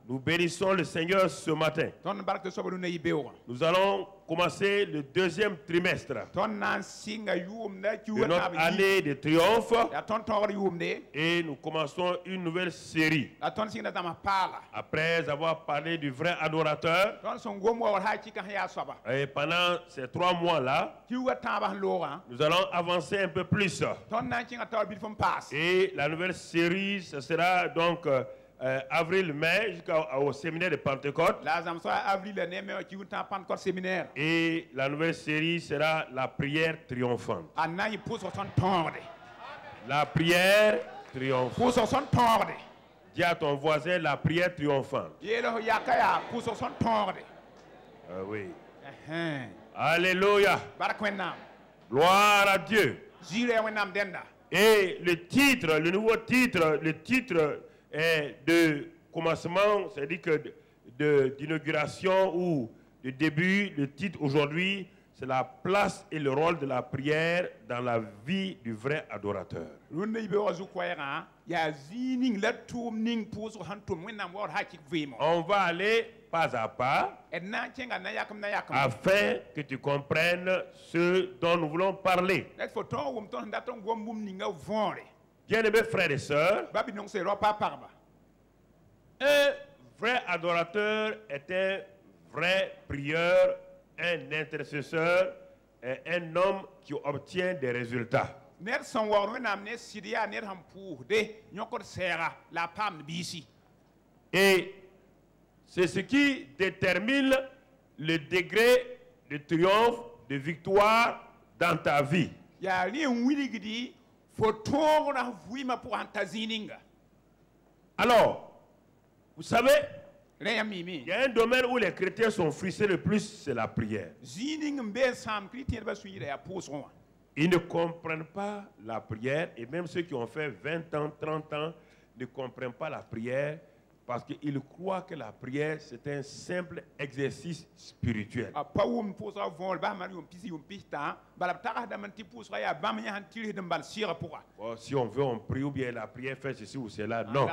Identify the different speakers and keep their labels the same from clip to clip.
Speaker 1: Nous bénissons le Seigneur ce matin. Nous allons commencer le deuxième trimestre de notre année de triomphe et nous commençons une nouvelle série. Après avoir parlé du vrai adorateur, et pendant ces 3 mois-là, nous allons avancer un peu plus. Et la nouvelle série, ce sera donc avril-mai jusqu'au séminaire de Pentecôte. Et la nouvelle série sera la prière triomphante. La prière triomphante. Dis à ton voisin la prière triomphante. Oui. Alléluia. Gloire à Dieu. Et le titre, le nouveau titre, le titre de commencement, c'est-à-dire que d'inauguration ou de début, le titre aujourd'hui, c'est la place et le rôle de la prière dans la vie du vrai adorateur. On va aller pas à pas afin que tu comprennes ce dont nous voulons parler. Bien-aimés frères et sœurs, un vrai adorateur est un vrai prieur, un intercesseur, et un homme qui obtient des résultats. Et c'est ce qui détermine le degré de triomphe, de victoire dans ta vie. Alors, vous savez, il y a un domaine où les chrétiens sont frustrés le plus, c'est la prière. Ils ne comprennent pas la prière, et même ceux qui ont fait 20 ans, 30 ans ne comprennent pas la prière parce qu'ils croient que la prière c'est un simple exercice spirituel. Oh, si on veut, on prie, ou bien la prière fait ceci ou cela. Non.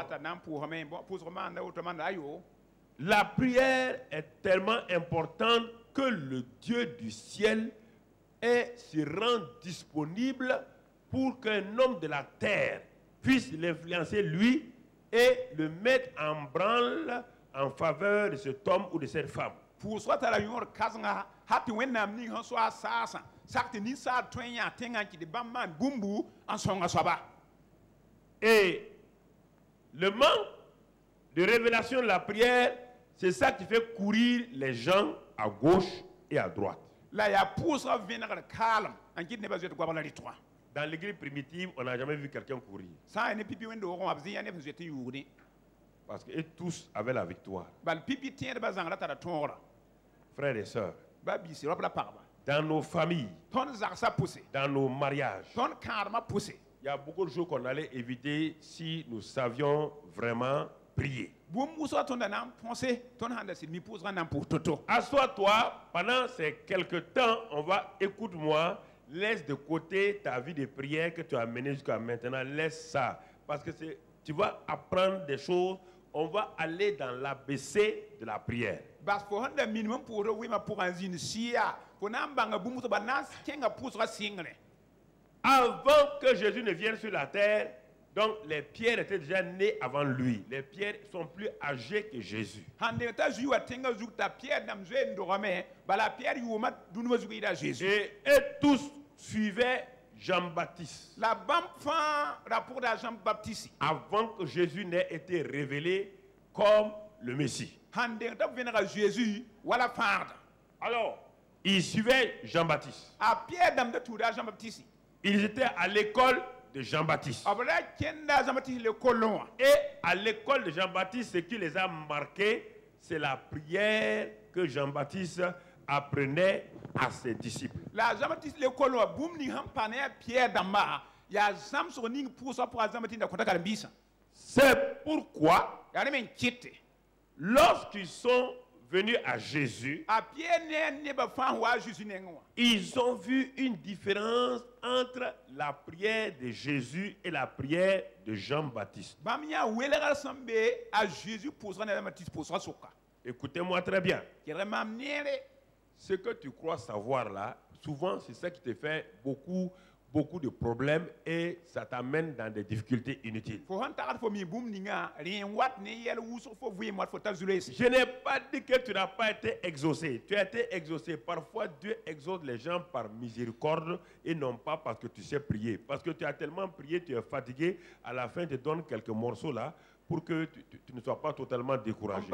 Speaker 1: La prière est tellement importante que le Dieu du ciel se rend disponible pour qu'un homme de la terre puisse l'influencer lui et le mettre en branle en faveur de cet homme ou de cette femme. Et le manque de révélation de la prière, c'est ça qui fait courir les gens à gauche et à droite. Dans l'église primitive, on n'a jamais vu quelqu'un courir. Parce qu'eux tous avaient la victoire. Frères et sœurs, dans nos familles, dans nos mariages, il y a beaucoup de choses qu'on allait éviter si nous savions vraiment prier. Assois-toi, pendant ces quelques temps, écoute-moi, laisse de côté ta vie de prière que tu as menée jusqu'à maintenant, laisse ça. Parce que tu vas apprendre des choses, on va aller dans l'ABC de la prière. Avant que Jésus ne vienne sur la terre, donc les pierres étaient déjà nées avant lui. Les pierres sont plus âgées que Jésus. Et eux tous suivaient Jean-Baptiste. Avant que Jésus n'ait été révélé comme le Messie. Alors, ils suivaient Jean-Baptiste. Ils étaient à l'école de Jean-Baptiste. Et à l'école de Jean-Baptiste, ce qui les a marqués, c'est la prière que Jean-Baptiste apprenait à ses disciples. C'est pourquoi, lorsqu'ils sont venus à Jésus, ils ont vu une différence entre la prière de Jésus et la prière de Jean-Baptiste. Écoutez-moi très bien. Ce que tu crois savoir là, souvent c'est ça qui te fait beaucoup de problèmes et ça t'amène dans des difficultés inutiles. Je n'ai pas dit que tu n'as pas été exaucé. Tu as été exaucé. Parfois, Dieu exauce les gens par miséricorde et non pas parce que tu sais prier. Parce que tu as tellement prié, tu es fatigué. À la fin, tu te donnes quelques morceaux là pour que tu ne sois pas totalement découragé.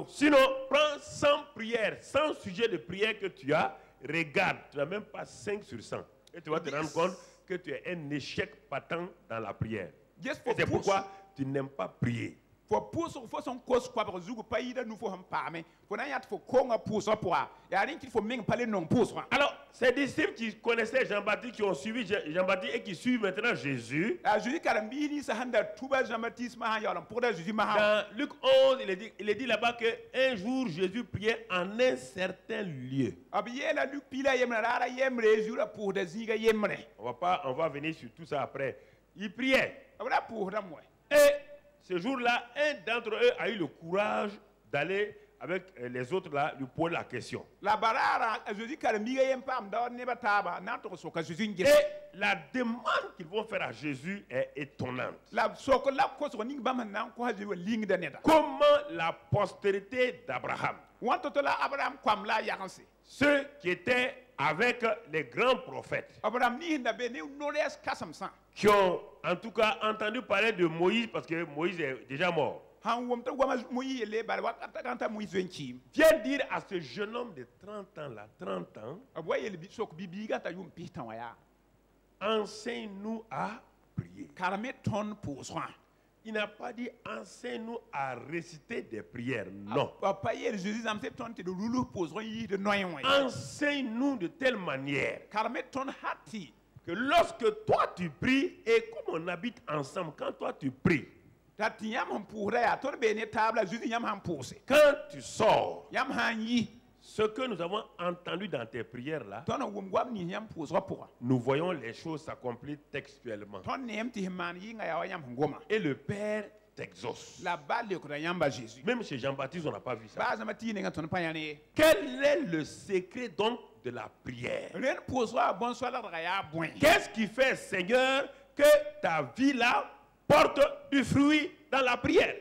Speaker 1: Sinon, prends 100 prières, 100 sujets de prière que tu as, regarde, tu n'as même pas 5 sur 100. Et tu vas te rendre compte que tu es un échec patent dans la prière. Et c'est pourquoi tu n'aimes pas prier. Alors, ces disciples qui connaissaient Jean-Baptiste, qui ont suivi Jean-Baptiste et qui suivent maintenant Jésus, dans Luc 11, il est dit là-bas qu'un jour Jésus priait en un certain lieu. On va venir sur tout ça après. Il priait. Et ce jour-là, un d'entre eux a eu le courage d'aller avec les autres là, lui poser la question. Et la demande qu'ils vont faire à Jésus est étonnante. Comment la postérité d'Abraham, ceux qui étaient avec les grands prophètes, qui ont en tout cas entendu parler de Moïse parce que Moïse est déjà mort, viens dire à ce jeune homme de 30 ans là, 30 ans, enseigne-nous à prier. Il n'a pas dit enseigne-nous à réciter des prières, non. Enseigne-nous de telle manière que lorsque toi tu pries et comme on habite ensemble, quand toi tu pries, quand tu sors, ce que nous avons entendu dans tes prières là, nous voyons les choses s'accomplir textuellement. Et le Père t'exauce. Même chez Jean-Baptiste, on n'a pas vu ça. Quel est le secret donc de la prière? Qu'est-ce qui fait, Seigneur, que ta vie là porte du fruit dans la prière?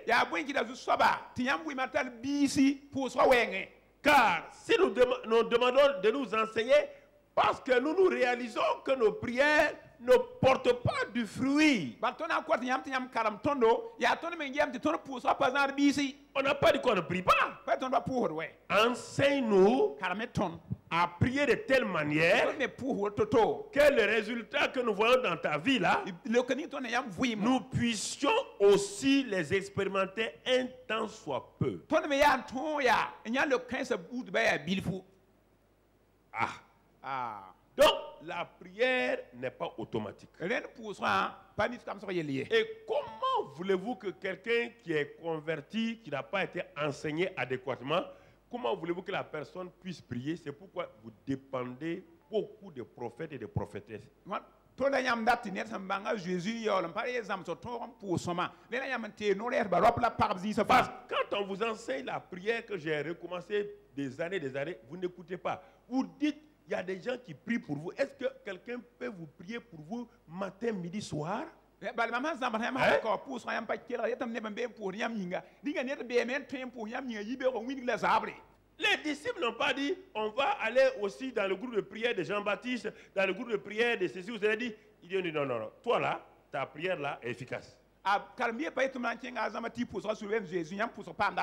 Speaker 1: Car si nous demandons de nous enseigner, parce que nous nous réalisons que nos prières ne portent pas du fruit. On n'a pas dit qu'on ne prie pas. Enseigne-nous à prier de telle manière que le résultat que nous voyons dans ta vie là, nous puissions aussi les expérimenter un temps soit peu. Donc la prière n'est pas automatique. Et comment voulez-vous que quelqu'un qui est converti, qui n'a pas été enseigné adéquatement, comment voulez-vous que la personne puisse prier? C'est pourquoi vous dépendez beaucoup de prophètes et de prophétesses. Parce que quand on vous enseigne la prière que j'ai recommencé des années, vous n'écoutez pas. Vous dites, il y a des gens qui prient pour vous. Est-ce que quelqu'un peut vous prier pour vous matin, midi, soir? Hein? Les disciples n'ont pas dit, on va aller aussi dans le groupe de prière de Jean-Baptiste, dans le groupe de prière de ceci, vous avez dit, ils ont dit non, non, non, toi là, ta prière là est efficace.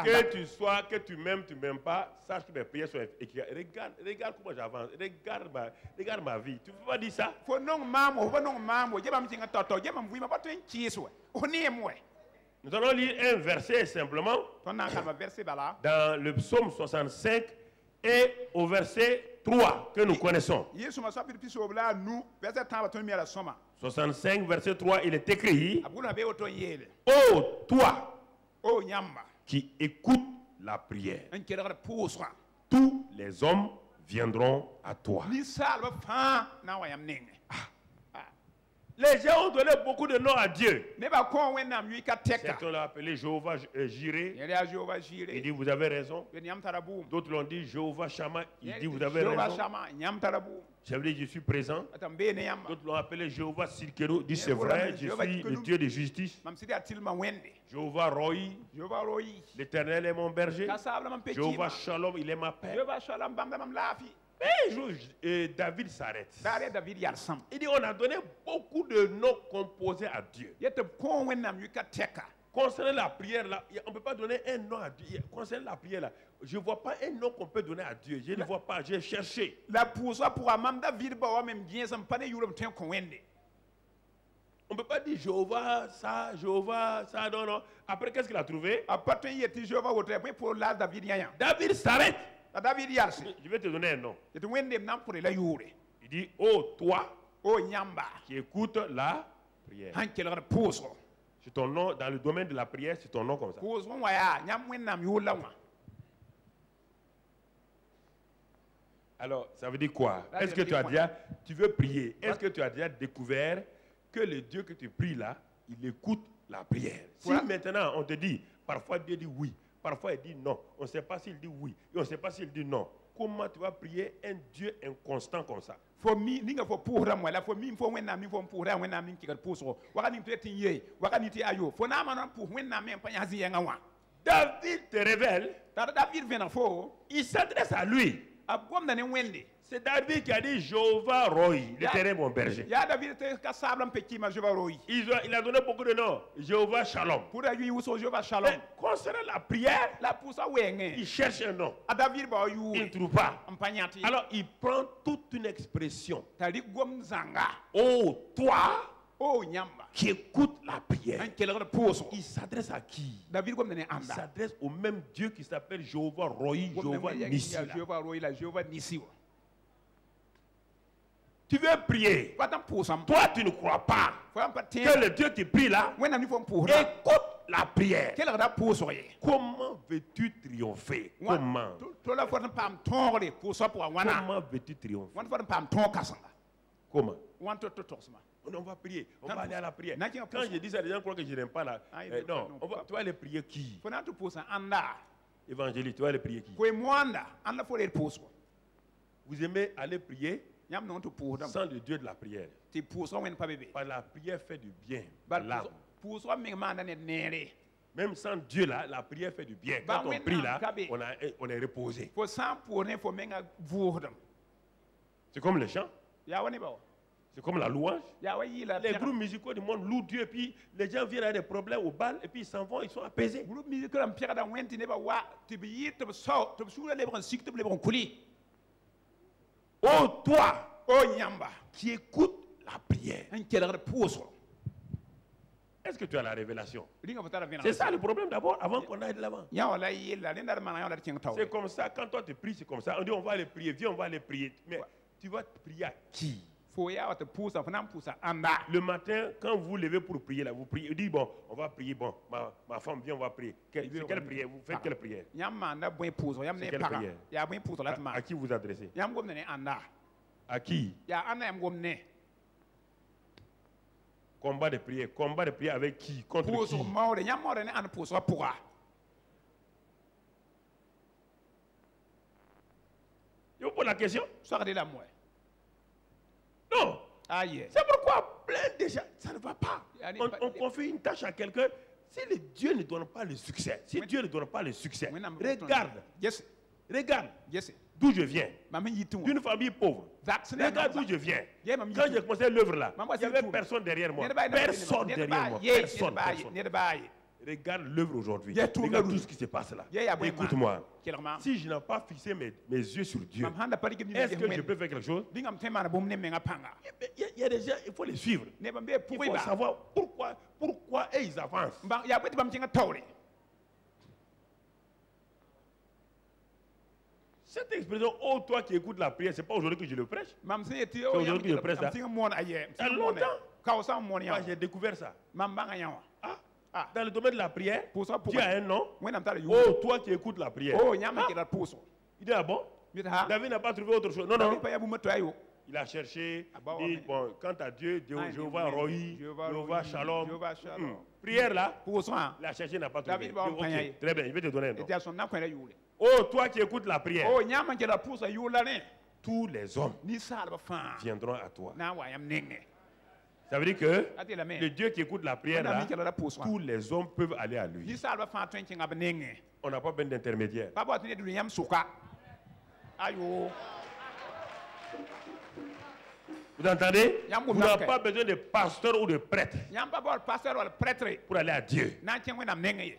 Speaker 1: Que tu sois, que tu m'aimes, tu ne m'aimes pas, sache que mes prières sont efficaces. Regarde comment j'avance, regarde ma vie. Tu ne peux pas dire ça? Nous allons lire un verset simplement dans le psaume 65 et au verset 3 que nous connaissons.
Speaker 2: Yesu masapi piso bla nu verset 3 mi ala soma.
Speaker 1: 65 verset 3, il est écrit:
Speaker 2: Abuna be oto yele.
Speaker 1: ô toi
Speaker 2: O nyamba.
Speaker 1: qui écoutes la prière,
Speaker 2: En kera pousa.
Speaker 1: tous les hommes viendront à toi.
Speaker 2: Ni salba fa na wa yam nenge.
Speaker 1: Les gens ont donné beaucoup de noms à Dieu.
Speaker 2: Ne ba ko wenam yu ka teka.
Speaker 1: Certains l'ont appelé Jéhovah Jireh.
Speaker 2: Yele a Jehova
Speaker 1: Il
Speaker 2: jire.
Speaker 1: dit vous avez raison.
Speaker 2: Be nyam tarabu.
Speaker 1: D'autres l'ont dit Jéhovah Shammah. Il dit vous avez
Speaker 2: Jehova
Speaker 1: raison.
Speaker 2: shama nyam tarabu.
Speaker 1: Ça veut dire je suis présent.
Speaker 2: Atam be ne yamba.
Speaker 1: D'autres l'ont appelé Jéhovah Silkero. Il dit c'est vrai, je suis le Dieu de justice.
Speaker 2: Mam sidi atilma wende.
Speaker 1: Jéhovah Roy.
Speaker 2: Jehova royi.
Speaker 1: L'Éternel est mon berger.
Speaker 2: Ka sabla mam pe
Speaker 1: Jéhovah Shalom, il est ma paix.
Speaker 2: Jehova shalom bam mam lafi.
Speaker 1: Et un jour, David s'arrête.
Speaker 2: Dare David yar sam.
Speaker 1: Il dit on a donné beaucoup de noms composés à Dieu.
Speaker 2: Yete ko wenam yu ka teka.
Speaker 1: Concernant la prière, là, on ne peut pas donner un nom à Dieu. Concernant la prière, là, je ne vois pas un nom qu'on peut donner à Dieu. Je ne vois pas, j'ai cherché.
Speaker 2: La pousa pour amam David ba wa même bien sam pane yurum ten ko wende.
Speaker 1: On ne peut pas dire Jéhovah, ça, non, non. Après, qu'est-ce qu'il a trouvé?
Speaker 2: Aparte yeti Jehova wotre pour la David yaya.
Speaker 1: David s'arrête.
Speaker 2: La David yarsi.
Speaker 1: Je vais te donner un nom.
Speaker 2: Yeti wende nam pour la yure.
Speaker 1: Il dit, oh, toi
Speaker 2: O nyamba.
Speaker 1: qui écoutes la prière.
Speaker 2: Han kelgar pouso.
Speaker 1: C'est ton nom, dans le domaine de la prière, c'est ton nom comme ça.
Speaker 2: Pouso waya nyam wenam yula wa.
Speaker 1: Alors, ça veut dire quoi?
Speaker 2: Là,
Speaker 1: Est-ce
Speaker 2: je
Speaker 1: que tu as
Speaker 2: dis
Speaker 1: déjà, tu veux prier, est-ce que tu as déjà découvert que le Dieu que tu pries là, il écoute la prière? Si
Speaker 2: Voilà.
Speaker 1: maintenant on te dit, parfois Dieu dit oui, parfois il dit non, on ne sait pas s'il dit oui, et on ne sait pas s'il dit non. Comment tu vas prier un Dieu inconstant comme ça?
Speaker 2: For mi ninga fo puhra mo la fo mi fo wenam mi fo puhra wenam mi kigar pouso. Waka ni petin ye, waka ni ti ayo. Fo na manan puh wenam men panya zi yanga wa.
Speaker 1: David te révèle,
Speaker 2: David vena fo.
Speaker 1: il s'adresse à lui.
Speaker 2: Abgom da ne wende.
Speaker 1: C'est David qui a dit Jéhovah Roy, l'Éternel mon berger.
Speaker 2: Ya David te ka sablam peki ma Jehova royi.
Speaker 1: Il a donné beaucoup de noms. Jéhovah Shalom.
Speaker 2: Pour ayu wuso Jehova shalom.
Speaker 1: Mais concernant la prière,
Speaker 2: La pousa wenge.
Speaker 1: il cherche un nom.
Speaker 2: A David ba
Speaker 1: Il ne
Speaker 2: yu.
Speaker 1: trouve pas.
Speaker 2: Ampanyati.
Speaker 1: Alors il prend toute une expression.
Speaker 2: Tali gom zanga.
Speaker 1: Oh, toi
Speaker 2: O nyamba.
Speaker 1: qui écoutes la prière.
Speaker 2: An kelgar pouso.
Speaker 1: Il s'adresse à qui?
Speaker 2: David gom ne
Speaker 1: Il
Speaker 2: anda.
Speaker 1: s'adresse au même Dieu qui s'appelle Jéhovah Roy, Jéhovah Nissi.
Speaker 2: Jehova royi la Jehova nisi.
Speaker 1: Tu veux prier.
Speaker 2: Patam pousam.
Speaker 1: Toi, tu ne crois pas
Speaker 2: Faut am patin.
Speaker 1: que le Dieu qui prie là
Speaker 2: Wenam ni fo puhra.
Speaker 1: écoute la prière.
Speaker 2: Kelgar da pouso ye.
Speaker 1: Comment veux-tu triompher? Comment?
Speaker 2: To la fo pam tongre pouso pour wana.
Speaker 1: Comment veux-tu triompher?
Speaker 2: Wan fo pam ton kasanga.
Speaker 1: Comment?
Speaker 2: Wan to tosma.
Speaker 1: On va prier. On
Speaker 2: Quand
Speaker 1: va aller à la prière.
Speaker 2: N'a qu'un
Speaker 1: Quand
Speaker 2: pouce.
Speaker 1: je dis ça, les gens croient que je n'aime pas la.
Speaker 2: Ah, il
Speaker 1: Non,
Speaker 2: veut pas, non, pas.
Speaker 1: tu vas aller prier qui?
Speaker 2: Fo na to pousa anda.
Speaker 1: Évangéliste, tu vas aller prier qui?
Speaker 2: Ko mwanda anda fo le pouso.
Speaker 1: Vous aimez aller prier
Speaker 2: Yam non to pouso.
Speaker 1: sans le Dieu de la prière.
Speaker 2: Ti pouso wen pa bébé.
Speaker 1: Par la prière fait du bien. à
Speaker 2: Bal
Speaker 1: l'âme.
Speaker 2: pouso me manda ne nere.
Speaker 1: Même sans Dieu là, la prière fait du bien.
Speaker 2: Bah,
Speaker 1: Quand
Speaker 2: oui,
Speaker 1: on prie
Speaker 2: non,
Speaker 1: là,
Speaker 2: Kabé.
Speaker 1: on est reposé.
Speaker 2: Fo sans pour ne fo menga vourdam.
Speaker 1: C'est comme le chant,
Speaker 2: Ya wani ba.
Speaker 1: c'est comme la louange.
Speaker 2: Ya wa yi la.
Speaker 1: Les groupes musicaux du monde louent Dieu et puis les gens viennent avoir des problèmes au bal et puis ils s'en vont, ils sont apaisés.
Speaker 2: Groupe musical am pira da wenti ne ba wa ti bi yi to so to sura le bon sik to le bon kuli.
Speaker 1: Oh toi
Speaker 2: O nyamba.
Speaker 1: qui écoutes la prière,
Speaker 2: An kelgar pouso.
Speaker 1: est-ce que tu as la révélation?
Speaker 2: Ringa fotara vena.
Speaker 1: C'est ça le problème d'abord avant qu'on aille de l'avant.
Speaker 2: Ya wala yi la ne dar mana ya la king taw.
Speaker 1: C'est comme ça, quand toi tu pries, c'est comme ça. On dit on va aller prier, viens on va aller prier. Mais tu vas prier à qui?
Speaker 2: Fo ya wa te pousa fo nam pousa anda.
Speaker 1: Le matin, quand vous vous levez pour prier, là, vous priez, vous dites, bon, on va prier, bon, ma femme, viens, on va prier. Quelle prière? Vous faites quelle prière?
Speaker 2: Yam manda boy pouso yam
Speaker 1: C'est
Speaker 2: ne
Speaker 1: quelle
Speaker 2: para.
Speaker 1: prière?
Speaker 2: Ya boy pouso lat ma.
Speaker 1: À qui vous adressez?
Speaker 2: Yam gom ne anda.
Speaker 1: À qui?
Speaker 2: Ya anda yam gom ne.
Speaker 1: Combat de prière avec qui? Contre
Speaker 2: Pouso
Speaker 1: qui?
Speaker 2: maure yam maure ne an pouso pourra.
Speaker 1: Je vous pose la question?
Speaker 2: So de la moi.
Speaker 1: Non.
Speaker 2: Aïe.
Speaker 1: C'est pourquoi plein de gens, ça ne va pas.
Speaker 2: Yani,
Speaker 1: On confie une tâche à quelqu'un. Si le Dieu ne donne pas le succès, si Dieu ne donne pas le succès,
Speaker 2: Yes.
Speaker 1: regarde
Speaker 2: Yes.
Speaker 1: d'où je viens.
Speaker 2: Maman yitu.
Speaker 1: D'une famille pauvre. Regarde d'où je viens. Quand j'ai commencé l'œuvre là, il n'y avait personne derrière moi. Personne derrière moi. Personne. Regarde l'œuvre aujourd'hui. Regarde tout ce qui se passe là. Écoute-moi. Si je n'ai pas fixé mes yeux sur Dieu, est-ce que je peux faire quelque chose? Il y a des gens, il faut les suivre. Il faut savoir pourquoi ils avancent. Cette expression, oh toi qui écoutes la prière, c'est pas aujourd'hui que je le prêche. C'est aujourd'hui que je prêche ça. Il y a longtemps. Moi, j'ai découvert ça. Ah, dans le domaine de la prière, tu as un nom. Oh toi qui écoutes la prière. Il dit, ah bon? David n'a pas trouvé autre chose. Non, non. Il a cherché, dit, bon, quant à Dieu, Jéhovah Rohi, Jéhovah Shalom. Prière là, il a cherché, il n'a pas trouvé. Okay, très bien, je vais te donner un nom. Oh, toi qui écoutes la prière, tous les hommes viendront à toi. Ça veut dire que le Dieu qui écoute la prière là, tous les hommes peuvent aller à lui. On n'a pas besoin d'intermédiaire. Vous entendez? Vous n'avez pas besoin de pasteur ou de prêtre pour aller à Dieu.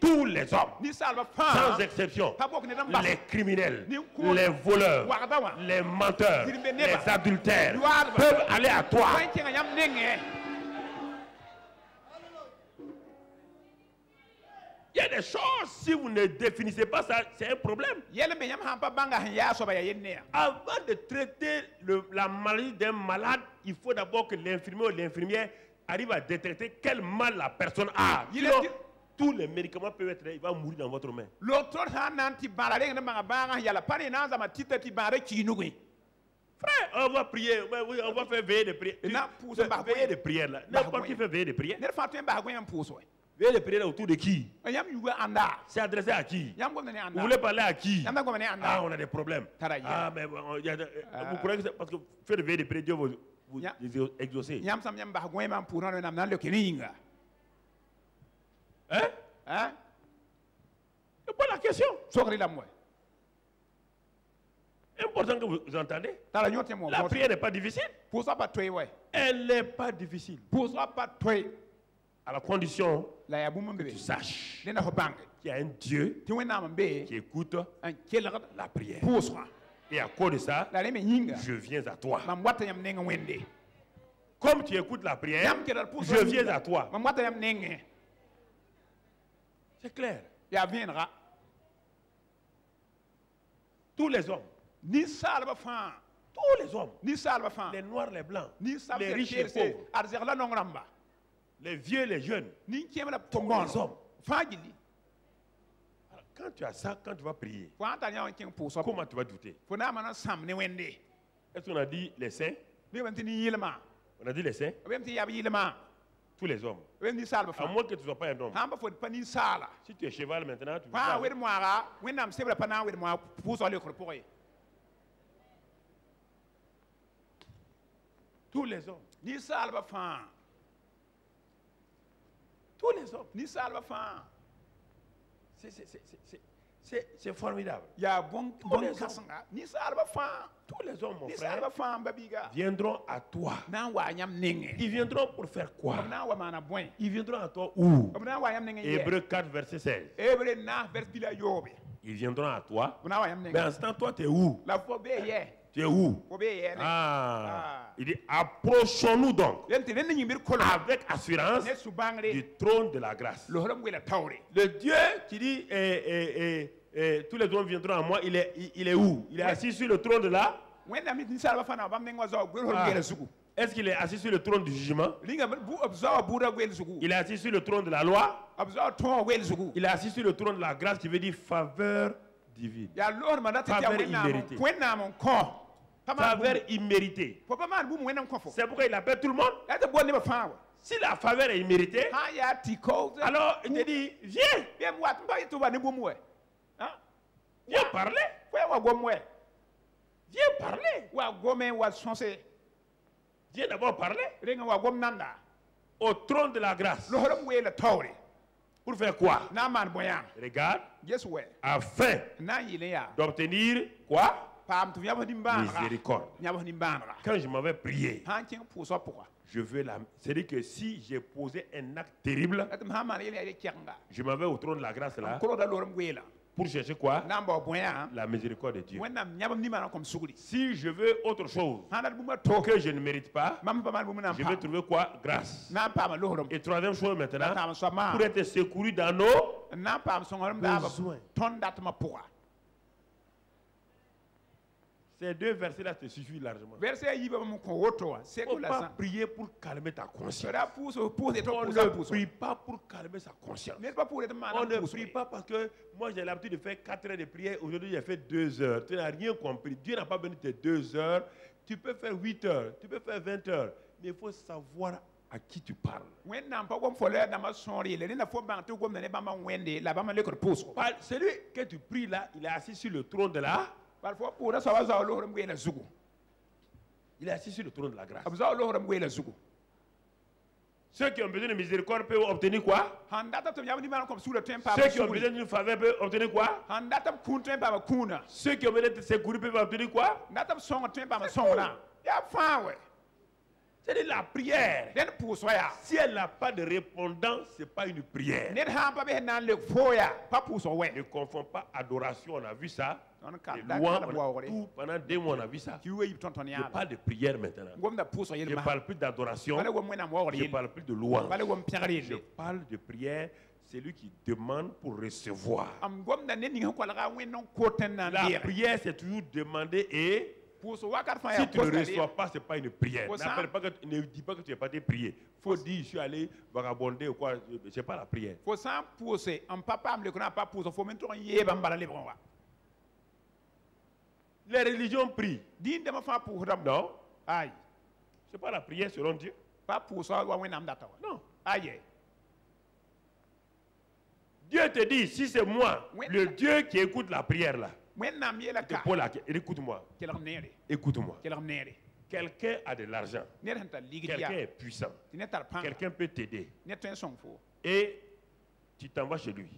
Speaker 1: Tous les hommes, sans exception, les criminels, les voleurs, les menteurs, les adultères, peuvent aller à toi. Il y a des choses, si vous ne définissez pas ça, c'est un problème. Avant de traiter la maladie d'un malade, il faut d'abord que l'infirmier ou l'infirmière arrive à détecter quel mal la personne a. Sinon, tous les médicaments peuvent être là, il va mourir dans votre main. Frère, on va prier, on va faire veiller de prière. Veiller de prière là. N'importe qui fait veiller de prière. Veillez de prière autour de qui? C'est adressé à qui? Vous voulez parler à qui? Ah, on a des problèmes. Ah, mais vous croyez que c'est parce que faire veiller de prière, Dieu vous exaucer. Hein? C'est pas la question. Important que vous entendez. La prière n'est pas difficile. Elle n'est pas difficile. À la condition que tu saches qu'il y a un Dieu qui écoute la prière. Et à cause de ça, je viens à toi. Comme tu écoutes la prière, je viens à toi. C'est clair. Tous les hommes. Tous les hommes. Les noirs, les blancs. Les riches, les pauvres. Les vieux, les jeunes. Tous les hommes. Quand tu as ça, quand tu vas prier, comment tu vas douter? Est-ce qu'on a dit les saints? On a dit les saints? Tous les hommes. À moins que tu ne sois pas un homme. Si tu es cheval maintenant, tu peux pas. Tous les hommes. Tous les hommes. C'est formidable. Tous les hommes, mon frère, viendront à toi. Ils viendront pour faire quoi? Ils viendront à toi où? Hébreux 4, verset 16. Ils viendront à toi. Mais en ce temps, toi, tu es où? Tu es où? Il dit, approchons-nous donc avec assurance du trône de la grâce. Le Dieu qui dit, tous les hommes viendront à moi, il est où? Il est assis sur le trône de la... Est-ce qu'il est assis sur le trône du jugement? Il est assis sur le trône de la loi? Il est assis sur le trône de la grâce qui veut dire faveur divine. Faveur imméritée. Faveur imméritée. C'est pourquoi il appelle tout le monde. Si la faveur est imméritée, alors il te dit, viens. Viens parler. Viens parler. Viens d'abord parler. Au trône de la grâce. Pour faire quoi? Regarde. Afin d'obtenir quoi? Miséricorde. Quand je m'avais prié, je veux la... C'est-à-dire que si j'ai posé un acte terrible, je m'avais au trône de la grâce là, pour chercher quoi? La miséricorde de Dieu. Si je veux autre chose que je ne mérite pas, je vais trouver quoi? Grâce. Et troisième chose maintenant, pour être secouru dans nos besoins. Ces deux versets-là te suffisent largement.
Speaker 2: Verset yi ba mo ko woto
Speaker 1: Il ne faut pas prier pour calmer ta conscience. On
Speaker 2: On
Speaker 1: ne prie pas pour calmer sa conscience. On
Speaker 2: On
Speaker 1: ne prie pas parce que moi j'ai l'habitude de faire 4 heures de prière. Aujourd'hui j'ai fait 2 heures. Tu n'as rien compris. Dieu n'a pas besoin de tes 2 heures. Tu peux faire 8 heures. Tu peux faire 20 heures. Mais il faut savoir à qui tu parles. Celui que tu pries là, il est assis sur le trône de la. Il est assis sur le trône de la grâce. Ceux qui ont besoin de miséricorde peuvent obtenir quoi? Ceux qui ont besoin d'une faveur peuvent obtenir quoi? Ceux qui ont besoin de secours peuvent obtenir quoi? C'est la prière. Si elle n'a pas de répondant, ce n'est pas une prière. Ne confond pas adoration, on a vu ça. Et louange, tout pendant 2 mois on a vu ça. Je parle de prière maintenant. Je ne parle plus d'adoration. Je ne parle plus de louange. Je parle de prière. C'est lui qui demande pour recevoir. La prière, c'est toujours demander et si tu ne reçois pas, ce n'est pas une prière. Ne dis pas que tu n'as pas été prié. Il faut dire, je suis allé vagabonder ou quoi. Ce n'est pas la prière. Les religions prient. Non. Ce n'est pas la prière selon Dieu. Non. Dieu te dit, si c'est moi, le Dieu qui écoute la prière là. Écoute-moi. Écoute-moi. Quelqu'un a de l'argent. Quelqu'un est puissant. Quelqu'un peut t'aider. Et tu t'en vas chez lui.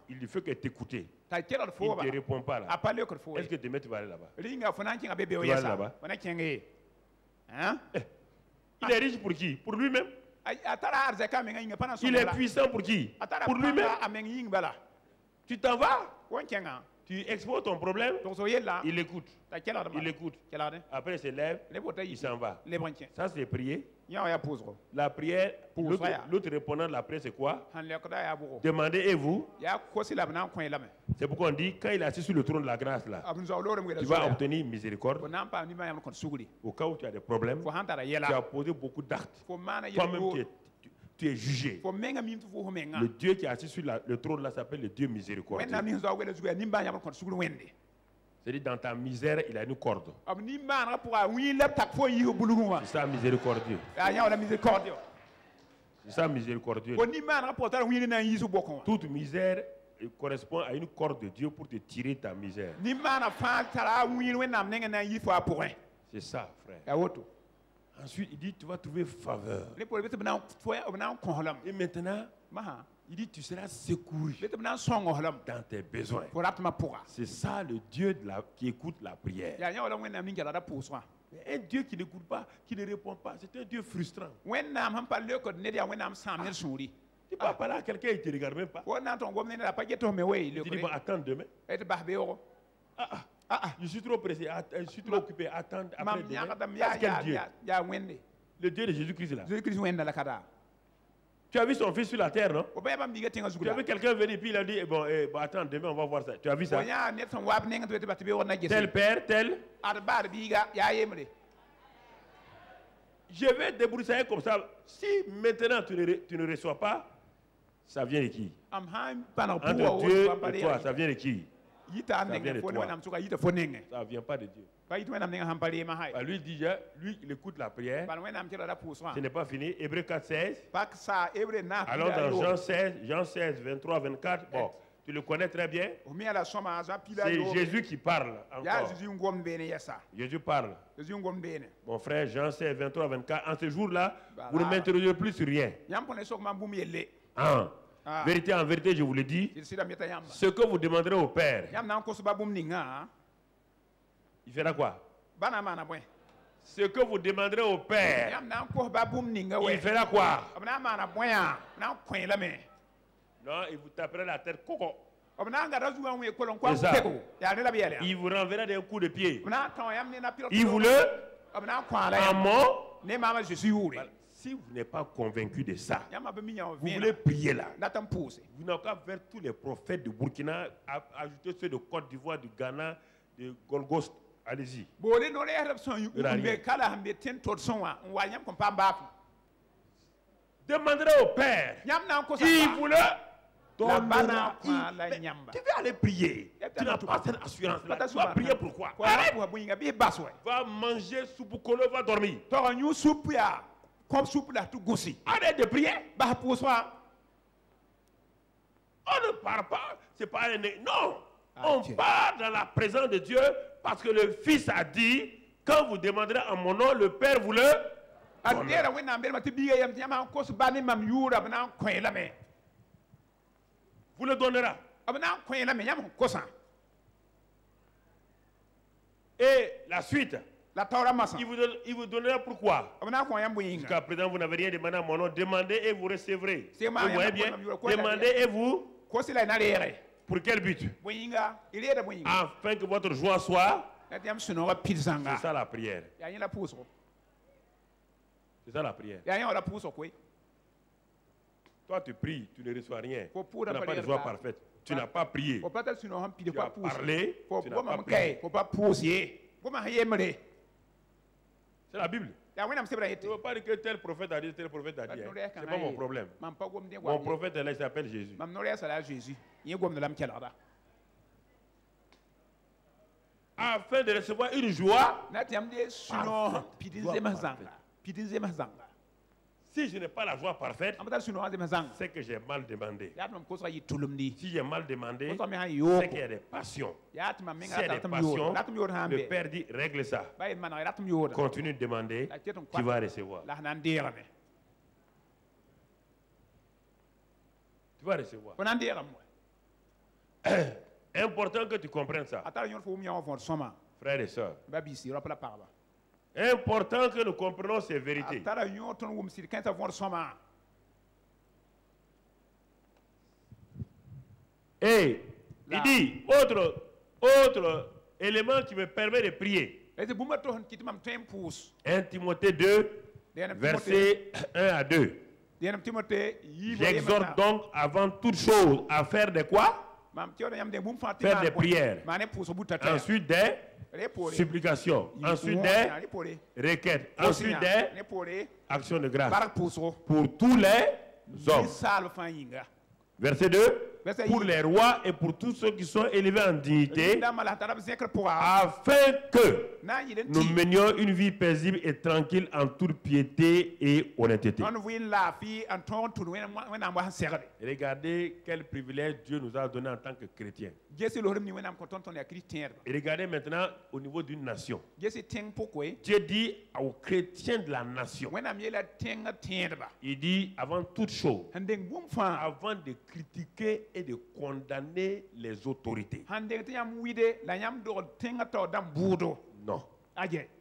Speaker 1: Il lui faut que t'écoutes. Il ne te répond pas là. Est-ce que demain tu vas aller là-bas? Tu vas aller là-bas? Il est riche pour qui? Pour lui-même. Il est puissant pour qui? Pour lui-même. Tu t'en vas? Tu exposes ton problème, il écoute. Il écoute. Après, il se lève, il s'en va. Ça, c'est prier. La prière, l'autre répondant de la prière, c'est quoi? Demandez et vous. C'est pourquoi on dit, quand il est assis sur le trône de la grâce, là, tu vas obtenir miséricorde. Au cas où tu as des problèmes, tu as posé beaucoup d'actes. Toi-même, tu es jugé. Le Dieu qui est assis sur le trône là s'appelle le Dieu miséricordieux. C'est-à-dire dans ta misère, il a une corde. C'est ça miséricordieux. C'est ça miséricordieux. Toute misère correspond à une corde de Dieu pour te tirer ta misère. C'est ça, frère. Ensuite, il dit, tu vas trouver faveur. Et maintenant, il dit, tu seras secouru dans tes besoins. C'est ça le Dieu qui écoute la prière. Mais un Dieu qui n'écoute pas, qui ne répond pas, c'est un Dieu frustrant. Tu ne peux pas parler à quelqu'un et il ne te regarde même pas. Tu dis, bon, attends demain. Je suis trop pressé, je suis trop occupé, attendre après demain. Quel Dieu? Le Dieu de Jésus-Christ là. Tu as vu son fils sur la terre, non? Tu as vu quelqu'un venir et puis il a dit, bon, attends, demain on va voir ça. Tu as vu ça? Tel père, tel. Je vais débroussailler comme ça. Si maintenant tu ne reçois pas, ça vient de qui? Entre Dieu et toi, ça vient de qui? Ça vient de toi. Ça ne vient pas de Dieu. Lui, il dit, lui, il écoute la prière. Ce n'est pas fini. Hébreux 4, 16. Alors dans Jean 16, 23, 24, bon, tu le connais très bien. C'est Jésus qui parle encore. Jésus parle. Mon frère, Jean 16, 23, 24. En ce jour-là, vous ne m'interrogez plus sur rien. Vérité, en vérité, je vous le dis, ce que vous demanderez au Père, il fera quoi? Ce que vous demanderez au Père, il fera quoi? Non, il vous tapera la tête. Coco. C'est ça. Il vous renverra des coups de pied. Il vous le en mort. Si vous n'êtes pas convaincu de ça, vous voulez prier là. Vous n'avez qu'à faire tous les prophètes de Burkina, ajouter ceux de Côte d'Ivoire, du Ghana, de Golgos, Allez-y. Demanderez au Père. Il vous le donnera. Tu veux aller prier. Tu n'as pas cette assurance-là. Tu vas prier pourquoi? Va manger soupe colo, va dormir. Arrête de prier. On ne parle pas. C'est pas un... Non. On part dans la présence de Dieu parce que le Fils a dit, quand vous demanderez en mon nom, le Père vous le donnera. Vous le donnera. Et la suite, il vous donnera pourquoi? Jusqu'à présent, vous n'avez rien demandé à mon nom. Demandez et vous recevrez. Vous voyez bien? Demandez et vous... Pour quel but? Afin que votre joie soit... C'est ça la prière. C'est ça la prière. Toi, tu pries, tu ne reçois rien. Tu n'as pas de joie parfaite. Tu n'as pas prié. Tu as parlé, tu n'as pas prié. C'est la Bible. Je ne veux pas dire que tel prophète a dit, tel prophète a dit. Ce n'est pas mon problème. Mon prophète, là, il s'appelle Jésus. Afin de recevoir une joie parfaite. Si je n'ai pas la joie parfaite, c'est que j'ai mal demandé. Si j'ai mal demandé, c'est qu'il y a des passions. S'il y a des passions, le Père dit, règle ça. Continue de demander, tu vas recevoir. Tu vas recevoir. Important que tu comprennes ça. Frères et sœurs. Important que nous comprenions ces vérités. Et il dit, autre élément qui me permet de prier. 1 Timothée 2, versets 1 à 2. J'exhorte donc avant toute chose à faire des quoi? Faire des prières. Ensuite des supplications. Ensuite des requêtes. Ensuite des actions de grâce. Pour tous les hommes. Verset 2. Pour les rois et pour tous ceux qui sont élevés en dignité, afin que nous menions une vie paisible et tranquille en toute piété et honnêteté. Regardez quel privilège Dieu nous a donné en tant que chrétiens. Et regardez maintenant au niveau d'une nation. Dieu dit aux chrétiens de la nation, il dit avant toute chose, avant de critiquer et de condamner les autorités. Non.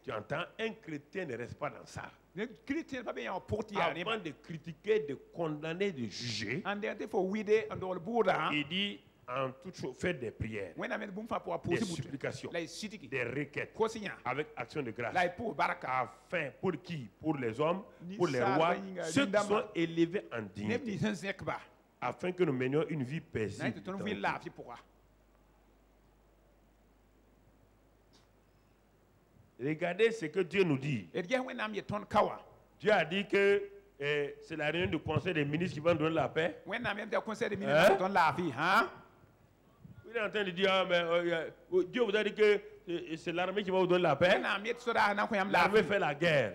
Speaker 1: Tu entends, un chrétien ne reste pas dans ça. Avant de critiquer, de condamner, de juger, il dit en toute chose, faites des prières, des supplications, des requêtes, avec action de grâce. Afin, pour qui? Pour les hommes, pour les rois, ceux qui sont élevés en dignité. Afin que nous menions une vie paisible. Regardez ce que Dieu nous dit. Dieu a dit que c'est la réunion du conseil des ministres qui va nous donner la paix. Il est en train de dire, ah, mais, Dieu vous a dit que c'est l'armée qui va vous donner la paix. L'armée fait la guerre.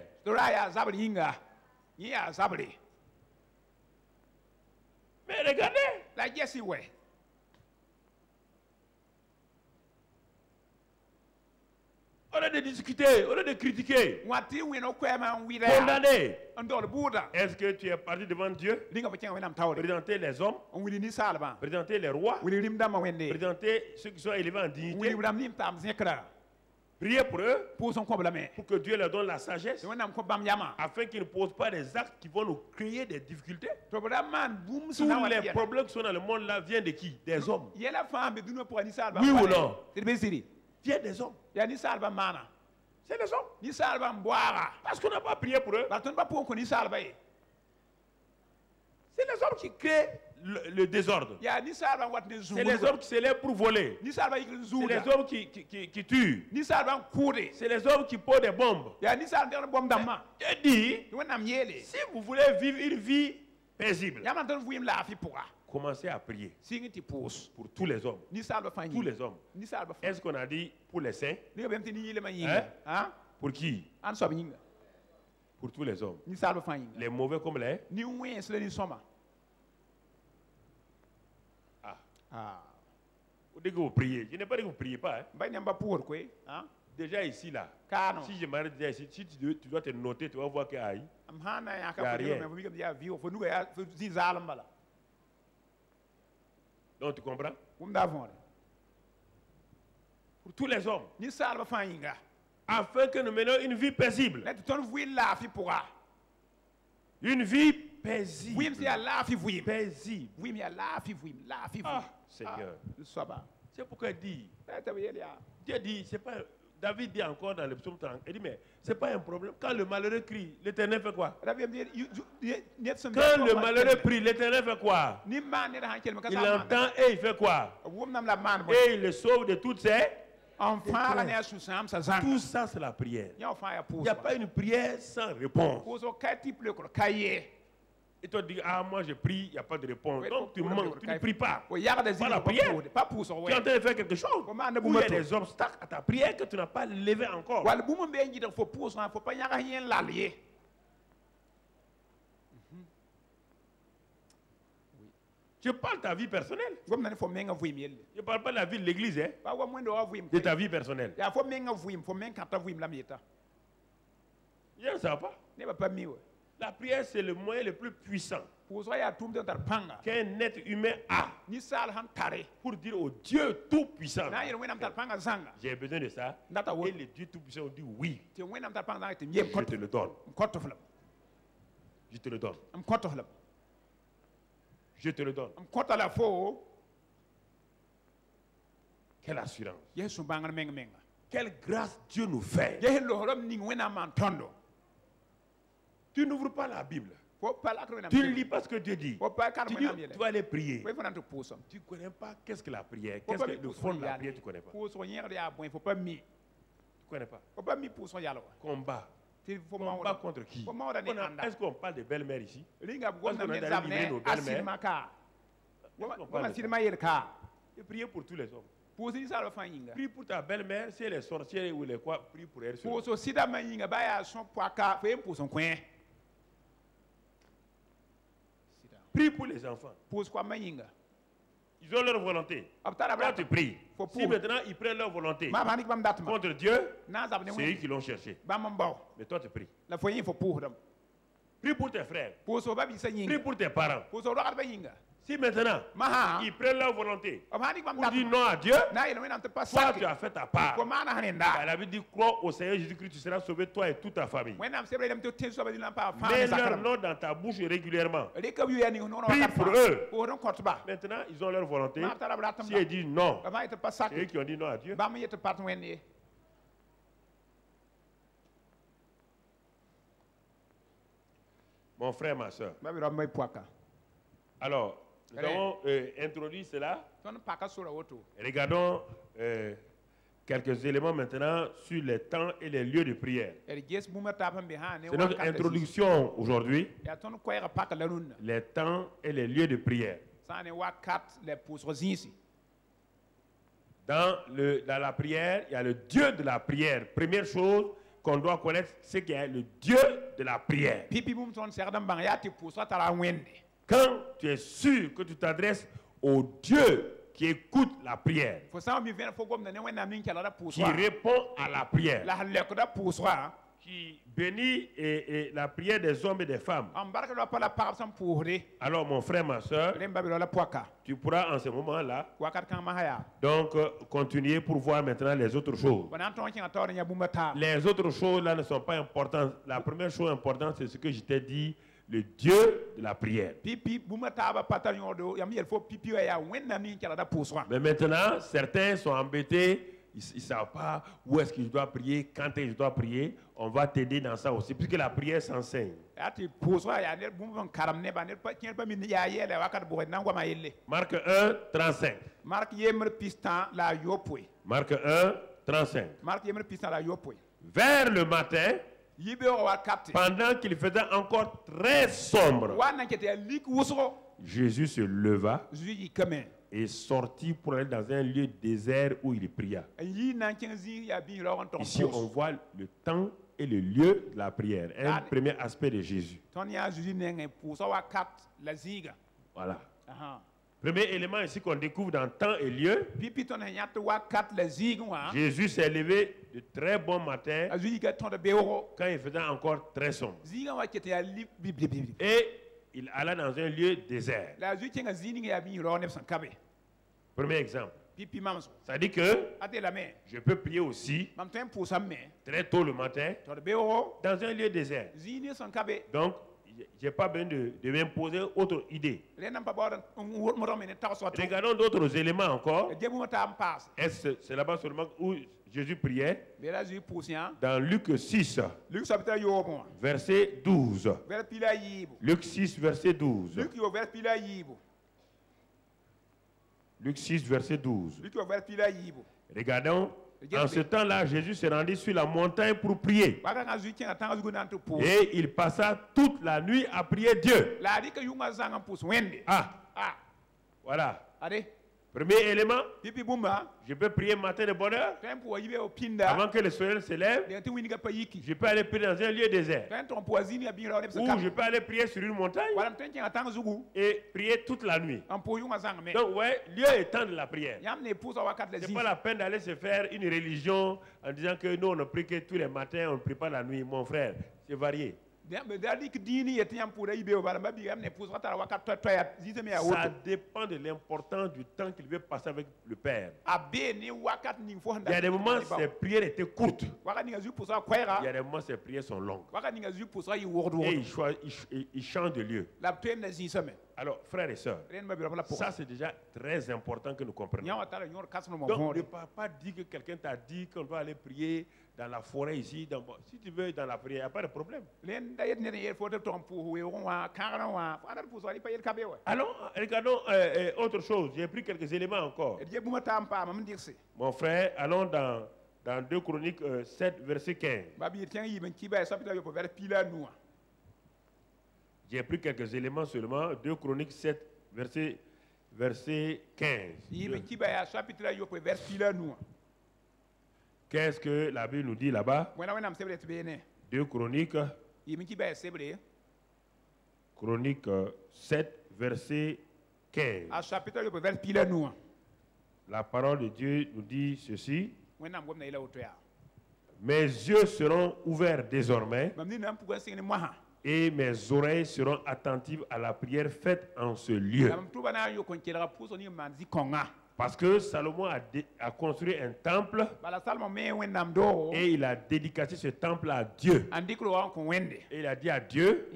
Speaker 1: Mais regardez. Au lieu de discuter, au lieu de critiquer, condamner, est-ce que tu es parti devant Dieu? Présenter les hommes, présenter les rois, présenter ceux qui sont élevés en dignité, prier pour eux, pour que Dieu leur donne la sagesse, afin qu'ils ne posent pas des actes qui vont nous créer des difficultés. Tous les problèmes qui sont dans le monde là viennent de qui? Des hommes. Oui ou non? Viennent des hommes. C'est les hommes. Parce qu'on n'a pas prié pour eux. C'est les hommes qui créent le désordre.
Speaker 2: Ya ni salba wat ne
Speaker 1: C'est les hommes qui se lèvent pour voler.
Speaker 2: Ni salba yik
Speaker 1: C'est
Speaker 2: zuda.
Speaker 1: les hommes qui tuent.
Speaker 2: Ni salba kude.
Speaker 1: C'est les hommes qui posent des bombes.
Speaker 2: Ya ni salba der bom damma.
Speaker 1: Je dis,
Speaker 2: Wonam yele.
Speaker 1: si vous voulez vivre une vie paisible,
Speaker 2: Ya man ton vuyim la fi pourra.
Speaker 1: commencez à prier
Speaker 2: Singi ti pous.
Speaker 1: pour tous les hommes.
Speaker 2: Ni salba fa
Speaker 1: Tous les hommes.
Speaker 2: Ni salba fa.
Speaker 1: Est-ce qu'on a dit pour les saints?
Speaker 2: Ni bem ti ni yele ma yinga. Hein?
Speaker 1: Pour qui?
Speaker 2: An so yinga.
Speaker 1: Pour tous les hommes.
Speaker 2: Ni salba fa yinga.
Speaker 1: Les mauvais comme les...
Speaker 2: Ni wens le ni soma.
Speaker 1: Ah. Vous dites que vous priez. Je n'ai pas dit que vous ne priez pas. Hein.
Speaker 2: Ba nyamba pour quoi? Hein?
Speaker 1: Déjà ici, là.
Speaker 2: Kano.
Speaker 1: Si je m'arrête déjà ici, si tu dois te noter, tu vas voir qu'il y a aïe.
Speaker 2: Am hana ya
Speaker 1: Y a
Speaker 2: ka
Speaker 1: rien.
Speaker 2: fo mi kam ya vi fo nuga ya fo zi zalam bala.
Speaker 1: Donc tu comprends?
Speaker 2: Wum da von.
Speaker 1: Pour tous les hommes.
Speaker 2: Ni salba fa yinga.
Speaker 1: Afin que nous menions une vie paisible.
Speaker 2: Net ton vuim la fi pourra.
Speaker 1: Une vie paisible.
Speaker 2: Vuim si ya la fi vuim.
Speaker 1: Paisible.
Speaker 2: Vuim ya la fi vuim. La fi vuim.
Speaker 1: Ah, Seigneur.
Speaker 2: Soba.
Speaker 1: C'est pourquoi il dit,
Speaker 2: Ta yele ya.
Speaker 1: Dieu dit, c'est pas... David dit encore dans le psaume 30, il dit, mais c'est pas un problème. Quand le malheureux crie, l'Éternel fait quoi? Quand le malheureux prie, l'Éternel fait quoi? Il entend et il fait quoi? Et il le sauve de toutes ses... Tout ça, c'est la prière. Il n'y a pas une prière sans réponse. Et toi, tu dis, ah, moi je prie, il n'y a pas de réponse. Donc tu mens, tu ne pries pas. Pas la prière. Tu es en train de faire quelque chose. Il y a des obstacles à ta prière que tu n'as pas levé encore. Je parle de ta vie personnelle. Je ne parle pas de la vie de l'église, hein, de ta vie personnelle. Je ne sais pas. La prière, c'est le moyen le plus puissant qu'un être humain a pour dire au Dieu Tout-Puissant, j'ai besoin de ça. Et le Dieu Tout-Puissant dit oui, je te le donne. Je te le donne. Je te le donne. Quelle assurance. Quelle grâce Dieu nous fait. Tu n'ouvres pas la Bible. Tu ne lis pas ce que Dieu dit. Tu dis, tu vas aller prier. Tu ne connais pas qu'est-ce que la prière. Qu'est-ce que le fond de la prière, tu ne connais pas. Tu ne connais pas. Combat. Combat contre qui? Est-ce qu'on parle de belle-mère ici? Est-ce qu'on a libéré nos belles-mères? Et prier pour tous les hommes. Prie pour ta belle-mère, si elle est sorcière ou elle est quoi, prie pour elle. Prie pour les enfants. Ils ont leur volonté. Quand tu pries, si maintenant ils prennent leur volonté contre Dieu, c'est eux qui l'ont cherché. Mais toi tu pries. Prie pour tes frères. Prie pour tes parents. Si maintenant ils prennent leur volonté pour dire non à Dieu, toi tu as fait ta part. Elle avait dit crois au Seigneur Jésus-Christ, tu seras sauvé toi et toute ta famille. Mets leur nom dans ta bouche régulièrement. Prie pour eux. Maintenant ils ont leur volonté. Si ils disent non, c'est eux qui ont dit non à Dieu. Mon frère, ma soeur. Alors, nous avons introduit cela. Regardons quelques éléments maintenant sur les temps et les lieux de prière. C'est notre introduction aujourd'hui. Les temps et les lieux de prière. Dans la prière, il y a le Dieu de la prière. Première chose qu'on doit connaître, c'est qu'il y a le Dieu de la prière. Quand tu es sûr que tu t'adresses au Dieu qui écoute la prière, qui répond à la prière, qui bénit la prière des hommes et des femmes, alors mon frère, ma soeur, tu pourras en ce moment-là donc continuer pour voir maintenant les autres choses. Les autres choses là ne sont pas importantes. La première chose importante, c'est ce que je t'ai dit, le Dieu de la prière. Mais maintenant, certains sont embêtés. ils ne savent pas où est-ce que je dois prier, quand est-ce que je dois prier. On va t'aider dans ça aussi, puisque la prière s'enseigne. Marc 1, 35. Marc 1, 35. Vers le matin, pendant qu'il faisait encore très sombre, Jésus se leva et sortit pour aller dans un lieu désert où il pria. Ici, on voit le temps et le lieu de la prière. Un premier aspect de Jésus. Voilà. Premier élément ici qu'on découvre dans temps et lieu. Jésus s'est levé de très bon matin quand il faisait encore très sombre. Et il alla dans un lieu désert. Premier exemple. Ça dit que je peux prier aussi très tôt le matin dans un lieu désert. Donc, je n'ai pas besoin de m'imposer autre idée. Regardons d'autres éléments encore. C'est là-bas seulement où Jésus priait. Dans Luc 6, verset 12. Luc 6, verset 12. Luc 6, verset 12. Regardons. En ce temps-là, Jésus se rendit sur la montagne pour prier. Et il passa toute la nuit à prier Dieu. Voilà. Premier élément, je peux prier matin de bonne heure. Avant que le soleil se lève, je peux aller prier dans un lieu désert. Ou je peux aller prier sur une montagne et prier toute la nuit. Donc, ouais, lieu et temps de la prière. Ce n'est pas la peine d'aller se faire une religion en disant que nous, on ne prie que tous les matins, on ne prie pas la nuit. Mon frère, c'est varié. Ça dépend de l'importance du temps qu'il veut passer avec le Père. Il y a des moments où ses prières étaient courtes. Il y a des moments où ses prières sont longues. Et il change de lieu. Alors, frères et sœurs, ça c'est déjà très important que nous comprenions. Donc, ne pas dire que quelqu'un t'a dit qu'on doit aller prier dans la forêt ici. Si tu veux dans la prière, il n'y a pas de problème. Alors, regardons autre chose. J'ai pris quelques éléments encore. Mon frère, allons dans 2 Chroniques 7, verset 15. J'ai pris quelques éléments seulement. 2 Chroniques 7, verset 15. Qu'est-ce que la Bible nous dit là-bas? 2 Chroniques 7, verset 15. La parole de Dieu nous dit ceci. Mes yeux seront ouverts désormais et mes oreilles seront attentives à la prière faite en ce lieu. Parce que Salomon a construit un temple et il a dédicacé ce temple à Dieu. Et il a dit à Dieu,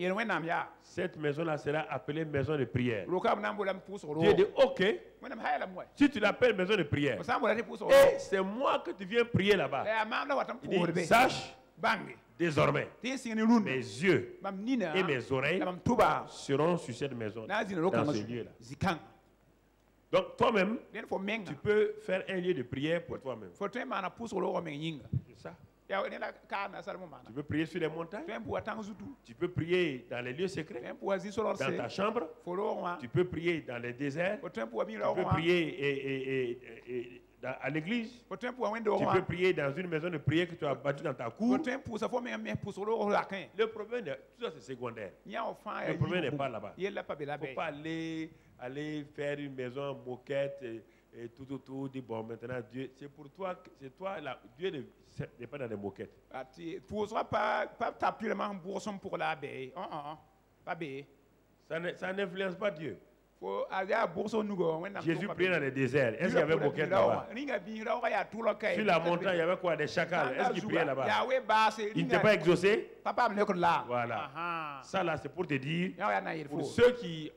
Speaker 1: cette maison-là sera appelée maison de prière. Dieu dit, ok, si tu l'appelles maison de prière, et c'est moi que tu viens prier là-bas. Il dit, sache, désormais, mes yeux et mes oreilles seront sur cette maison, dans ce lieu-là. Donc toi-même, tu peux faire un lieu de prière pour toi-même. C'est ça. Tu peux prier sur les montagnes. Tu peux prier dans les lieux secrets. Dans ta chambre. Tu peux prier dans les déserts. Tu peux prier à l'église. Tu peux prier dans une maison de prière que tu as bâtie dans ta cour. Le problème, tout ça c'est secondaire. Le problème n'est pas là-bas. Il ne faut pas aller faire une maison moquette et tout, dit bon maintenant Dieu, c'est pour toi, c'est toi, Dieu n'est pas dans les moquettes. Ça n'influence pas Dieu. Jésus priait dans les déserts. Est-ce qu'il y avait moquette là-bas? Sur la montagne, il y avait quoi? Des chacals. Est-ce qu'il priait là-bas? Il n'était pas exaucé? Voilà. Ça là, c'est pour te dire, pour ceux qui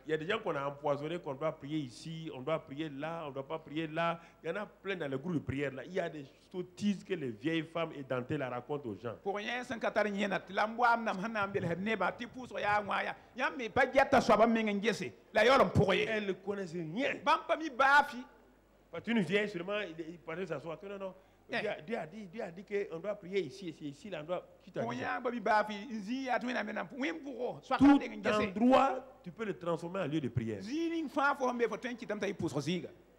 Speaker 1: Il y a des gens qu'on a empoisonnés, qu'on doit prier ici, on doit prier là, on ne doit pas prier là. Il y en a plein dans le groupe de prière là. Il y a des sottises que les vieilles femmes édentées la racontent aux gens.
Speaker 2: Pour rien, c'est qu'à t'arrêter, l'amboam n'a pas n'ambé le neba, tu pousses ya moya. Y'a mais pas diata soit pas m'engagé. La yole pour rien.
Speaker 1: Elles ne connaissent rien.
Speaker 2: Bam pas mi bafi.
Speaker 1: Parce que une vieille seulement, il parlait s'asseoir. Non, non. Dieu a dit qu'on doit prier ici, là, on doit. Qui t'a dit ça? Tout endroit, tu peux le transformer en lieu de prière.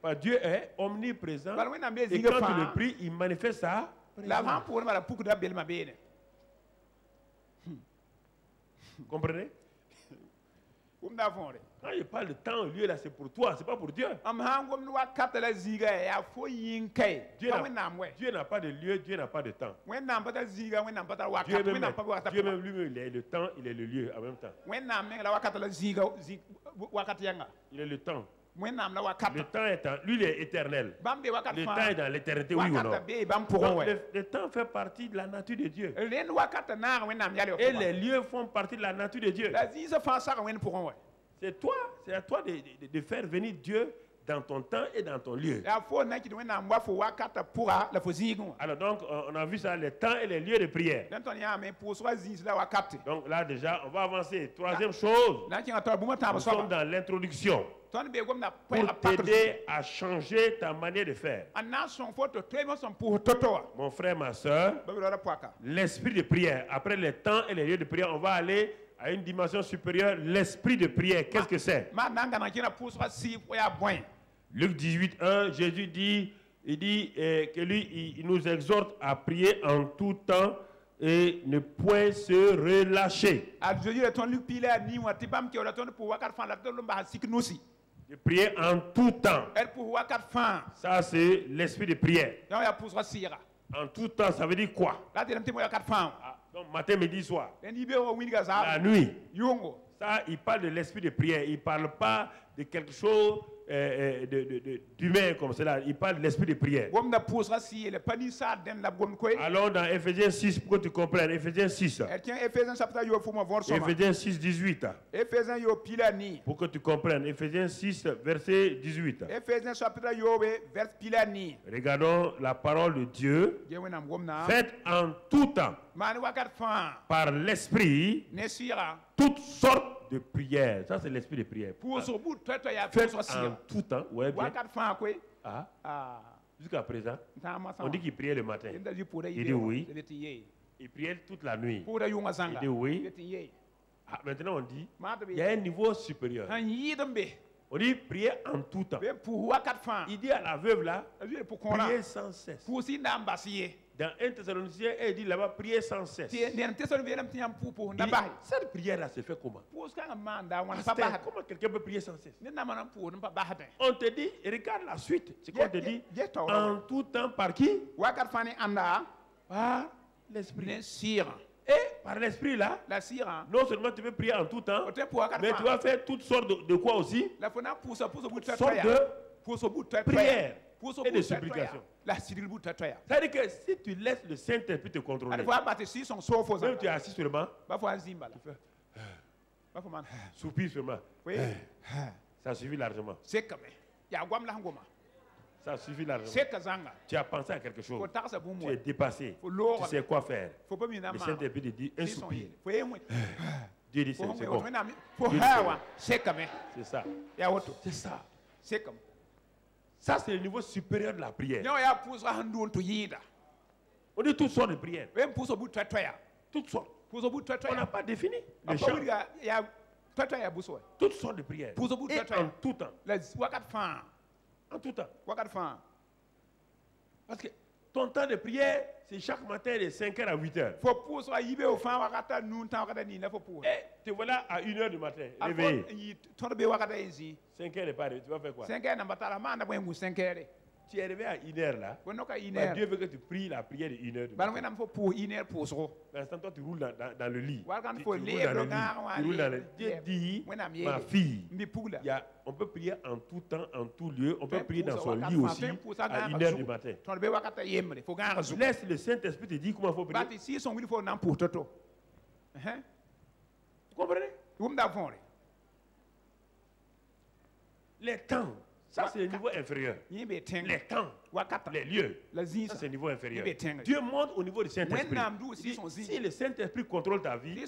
Speaker 1: Parce que Dieu est omniprésent. Et quand tu le pries, il manifeste ça. Comprenez? Quand il parle de temps, lieu là, c'est pour toi, c'est pas pour Dieu. Dieu n'a pas de lieu, Dieu n'a pas de temps. Dieu même lui, il est le temps, il est le lieu en même temps. Il est le temps. Le temps est lui, il est éternel. Le temps est dans l'éternité, oui ou non? Donc, le temps fait partie de la nature de Dieu. Et les lieux font partie de la nature de Dieu. C'est à toi de faire venir Dieu dans ton temps et dans ton lieu. Alors donc, on a vu ça, les temps et les lieux de prière. Donc là déjà, on va avancer. Troisième chose, nous sommes dans l'introduction pour t'aider à changer ta manière de faire. Mon frère, ma soeur, l'esprit de prière. Après les temps et les lieux de prière, on va aller à une dimension supérieure, l'esprit de prière. Qu'est-ce que c'est? Luc 18, 1, Jésus dit, que lui, il nous exhorte à prier en tout temps et ne point se relâcher. De prier en tout temps. Ça, c'est l'esprit de prière. En tout temps, ça veut dire quoi? Donc, matin, midi, soir. La nuit. Ça, il parle de l'esprit de prière. Il ne parle pas de quelque chose d'humain comme cela. Il parle de l'esprit de prière. Allons dans Ephésiens 6 pour que tu comprennes. Ephésiens 6. Ephésiens 6, 18. Pour que tu comprennes. Ephésiens 6, verset 18. Regardons la parole de Dieu. Faites en tout temps, par l'esprit, toutes sortes de prières. Ça, c'est l'esprit de prière. Faites en tout temps. Ouais, bien. Jusqu'à présent, on dit qu'il priait le matin. Il dit oui. Il priait toute la nuit. Il dit oui. Maintenant, on dit il y a un niveau supérieur. On dit prier en tout temps. Il dit à la veuve là, prier sans cesse. Dans 1 Thessaloniciens, il dit là-bas, prier sans cesse. Cette prière-là se fait comment? Comment quelqu'un peut prier sans cesse? On te dit, regarde la suite. C'est qu'on te dit, en tout temps par qui? Par l'esprit. Et par l'esprit là, non seulement tu peux prier en tout temps, mais tu vas faire toutes sortes de quoi aussi? Toutes sortes de prières et de supplications. C'est-à-dire que si tu laisses le Saint-Esprit te contrôler, même tu es assis sur le banc, tu fais soupir seulement. Ça suffit largement. Ça suffit largement. Tu as pensé à quelque chose. Tu es dépassé. Tu sais quoi faire. Le Saint-Esprit te dit un soupir. Dieu dit c'est bon. C'est ça. C'est ça. Ça, c'est le niveau supérieur de la prière. On dit toutes sortes de prières. Toutes sortes. On n'a pas défini le champ. Toutes sortes de prières. Et en tout temps. En tout temps. Parce que ton temps de prière, c'est chaque matin de 5h à 8h. Et te voilà à 1h du matin, réveillé. 5h n'est pas arrivé, tu vas faire quoi? Tu es arrivé à 1h là. Dieu veut que tu pries la prière de 1h du matin. L'instant, toi, tu roules dans le lit. Tu roules dans le lit. Dieu dit, ma fille, on peut prier en tout temps, en tout lieu. On peut prier dans son lit aussi à 1h du matin. Laisse le Saint-Esprit te dire comment il faut prier. Vous comprenez? Les temps, ça c'est le niveau inférieur. Les temps, les lieux, ça c'est le niveau inférieur. Dieu monte au niveau du Saint-Esprit. Si le Saint-Esprit contrôle ta vie,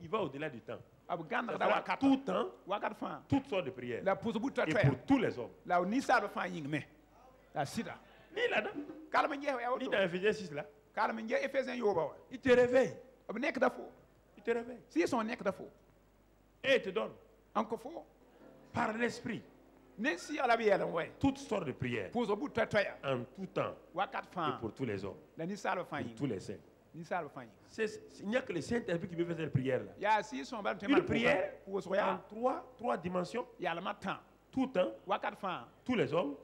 Speaker 1: il va au-delà du temps. Tout temps, toutes sortes de prières. Et pour tous les hommes. Lis là-dedans. Lis dans Ephésiens 6 là. Il te réveille. Il te réveille. Et il te donne. Par l'Esprit. Toutes sortes de prières. En tout temps. Et pour tous les hommes. Pour tous les saints. Il n'y a que le Saint-Esprit qui peut faire cette prière-là. Une prière en trois dimensions. Tout temps, tous les hommes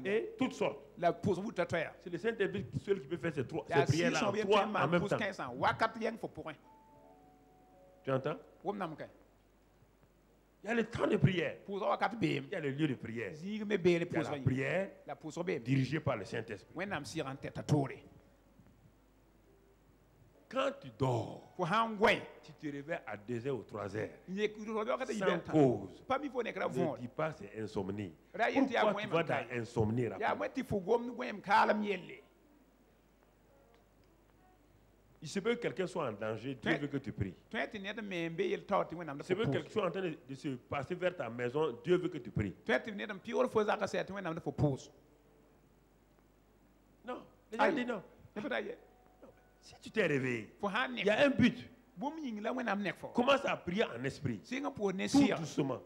Speaker 1: et toutes sortes. C'est le Saint-Esprit seul qui peut faire ces prières-là en trois en même temps. Tu entends? Il y a le temps de prière. Il y a le lieu de prière. Il y a la prière dirigée par le Saint-Esprit. Quand tu dors, tu te réveilles à 2h ou 3h. Sans cause. Ne dis pas c'est insomnie. Pourquoi tu vas dans insomnie rapidement? Il se peut que quelqu'un soit en danger, Dieu veut que tu pries. Il se peut que quelque chose est en train de se passer vers ta maison, Dieu veut que tu pries. Non, les gens disent non. Si tu t'es réveillé, il y a un but. Commence à prier en esprit. Tout doucement.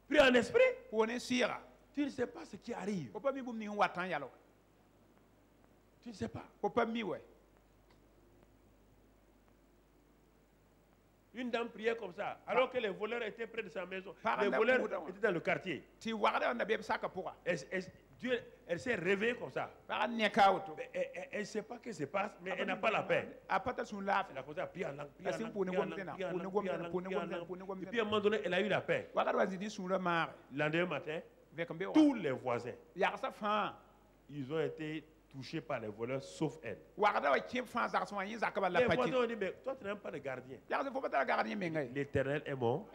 Speaker 1: Prie en esprit. Tu ne sais pas ce qui arrive. Tu ne sais pas. Une dame priait comme ça, alors que les voleurs étaient près de sa maison. Les voleurs étaient dans le quartier. Elle s'est réveillée comme ça. Elle ne sait pas ce qui se passe, mais elle n'a pas la paix. Elle a commencé à prier en langue, Et puis à un moment donné, elle a eu la paix. Le lendemain matin, tous les voisins, ils ont été touchés par les voleurs, sauf elle. Les voisins ont dit, mais toi tu n'as même pas de gardien. L'Éternel est mon.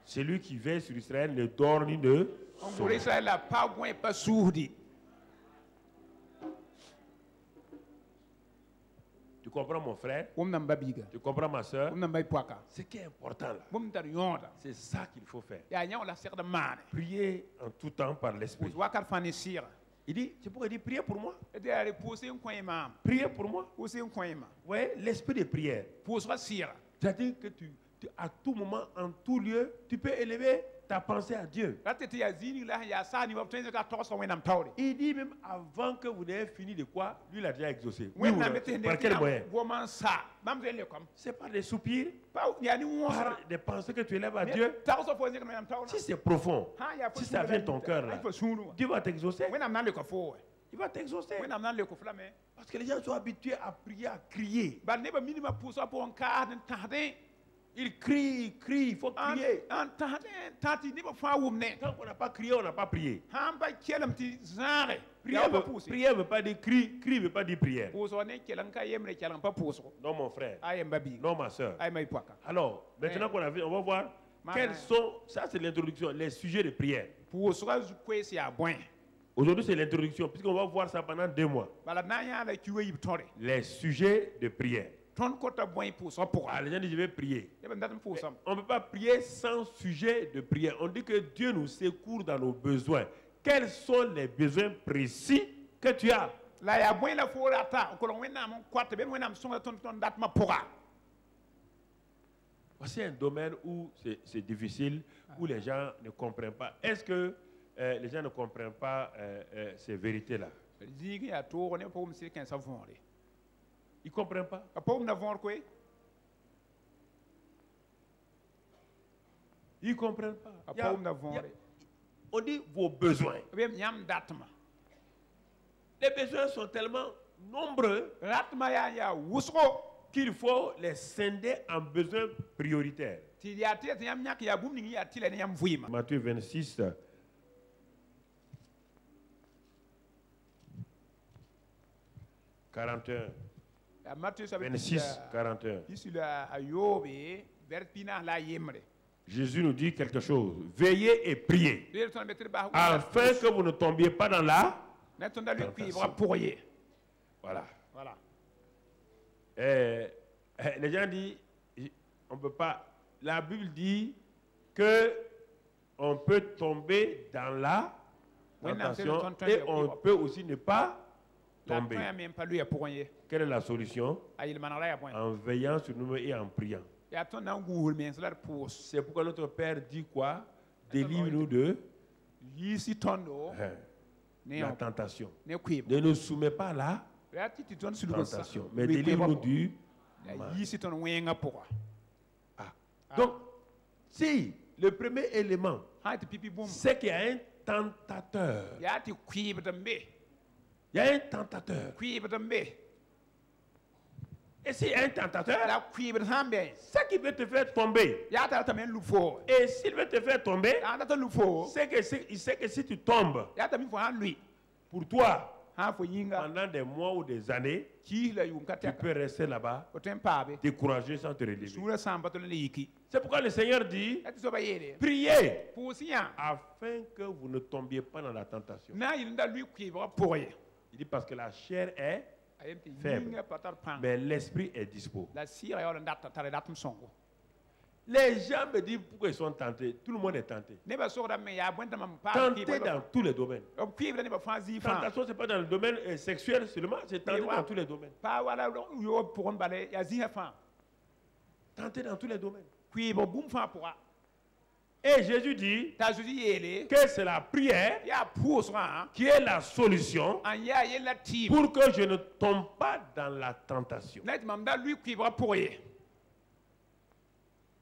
Speaker 1: Celui qui veille sur Israël ne dort ni ne sommeille. Tu comprends mon frère? Tu comprends ma soeur? Ce qui est important là, c'est ça qu'il faut faire. Prier en tout temps par l'Esprit. Il dit, c'est pourquoi il dit, priez pour moi. Priez pour moi. Oui, l'esprit de prière. C'est-à-dire que à tout moment, en tout lieu, tu peux élever ta pensée à Dieu. Il dit même avant que vous n'ayez fini de quoi, lui l'a déjà exaucé. Oui, par quel moyen? C'est par des soupirs, par des pensées que tu élèves à Dieu. Si c'est profond, si ça vient de ton cœur là, Dieu va t'exaucer. Il va t'exaucer. Parce que les gens sont habitués à prier, à crier. Il crie, il faut crier. Tant qu'on n'a pas crié, on n'a pas prié. Prière ne veut pas dire cri, cri ne veut pas dire prière. Non, mon frère. Non, ma soeur. Alors, maintenant qu'on a vu, on va voir quels sont, ça c'est l'introduction, les sujets de prière. Aujourd'hui, c'est l'introduction, puisqu'on va voir ça pendant 2 mois. Les sujets de prière. Les gens disent je vais prier. On ne peut pas prier sans sujet de prière. On dit que Dieu nous secourt dans nos besoins. Quels sont les besoins précis que tu as? Voici un domaine où c'est difficile, où les gens ne comprennent pas. Est-ce que les gens ne comprennent pas ces vérités-là? Ils ne comprennent pas. Ils ne comprennent pas. On dit vos besoins. Les besoins sont tellement nombreux qu'il faut les scinder en besoins prioritaires. Matthieu 26. Matthieu 26, 41. Jésus nous dit quelque chose. Veillez et priez. Afin que vous ne tombiez pas dans la tentation. Voilà. Les gens disent, on peut pas. La Bible dit que on peut tomber dans la tentation et on peut aussi ne pas tomber. Quelle est la solution? En veillant sur nous et en priant. C'est pourquoi notre Père dit quoi? Délivre-nous de la tentation. Ne nous soumets pas à la tentation, mais délivre-nous du mal. Donc, si le premier élément, c'est qu'il y a un tentateur. Il y a un tentateur. Et s'il y a un tentateur, c'est qui veut te faire tomber. Et s'il veut te faire tomber, il sait que si tu tombes, pour toi, pendant des mois ou des années, tu peux rester là-bas, découragé sans te relever. C'est pourquoi le Seigneur dit, priez, afin que vous ne tombiez pas dans la tentation. Il dit parce que la chair est faible, mais l'esprit est dispo. Les gens me disent pourquoi ils sont tentés. Tout le monde est tenté. Tenté dans tous les domaines. Tentation, ce n'est pas dans le domaine sexuel seulement, c'est tenté dans tous les domaines. Tenté dans tous les domaines. Et Jésus dit que c'est la prière qui est la solution pour que je ne tombe pas dans la tentation.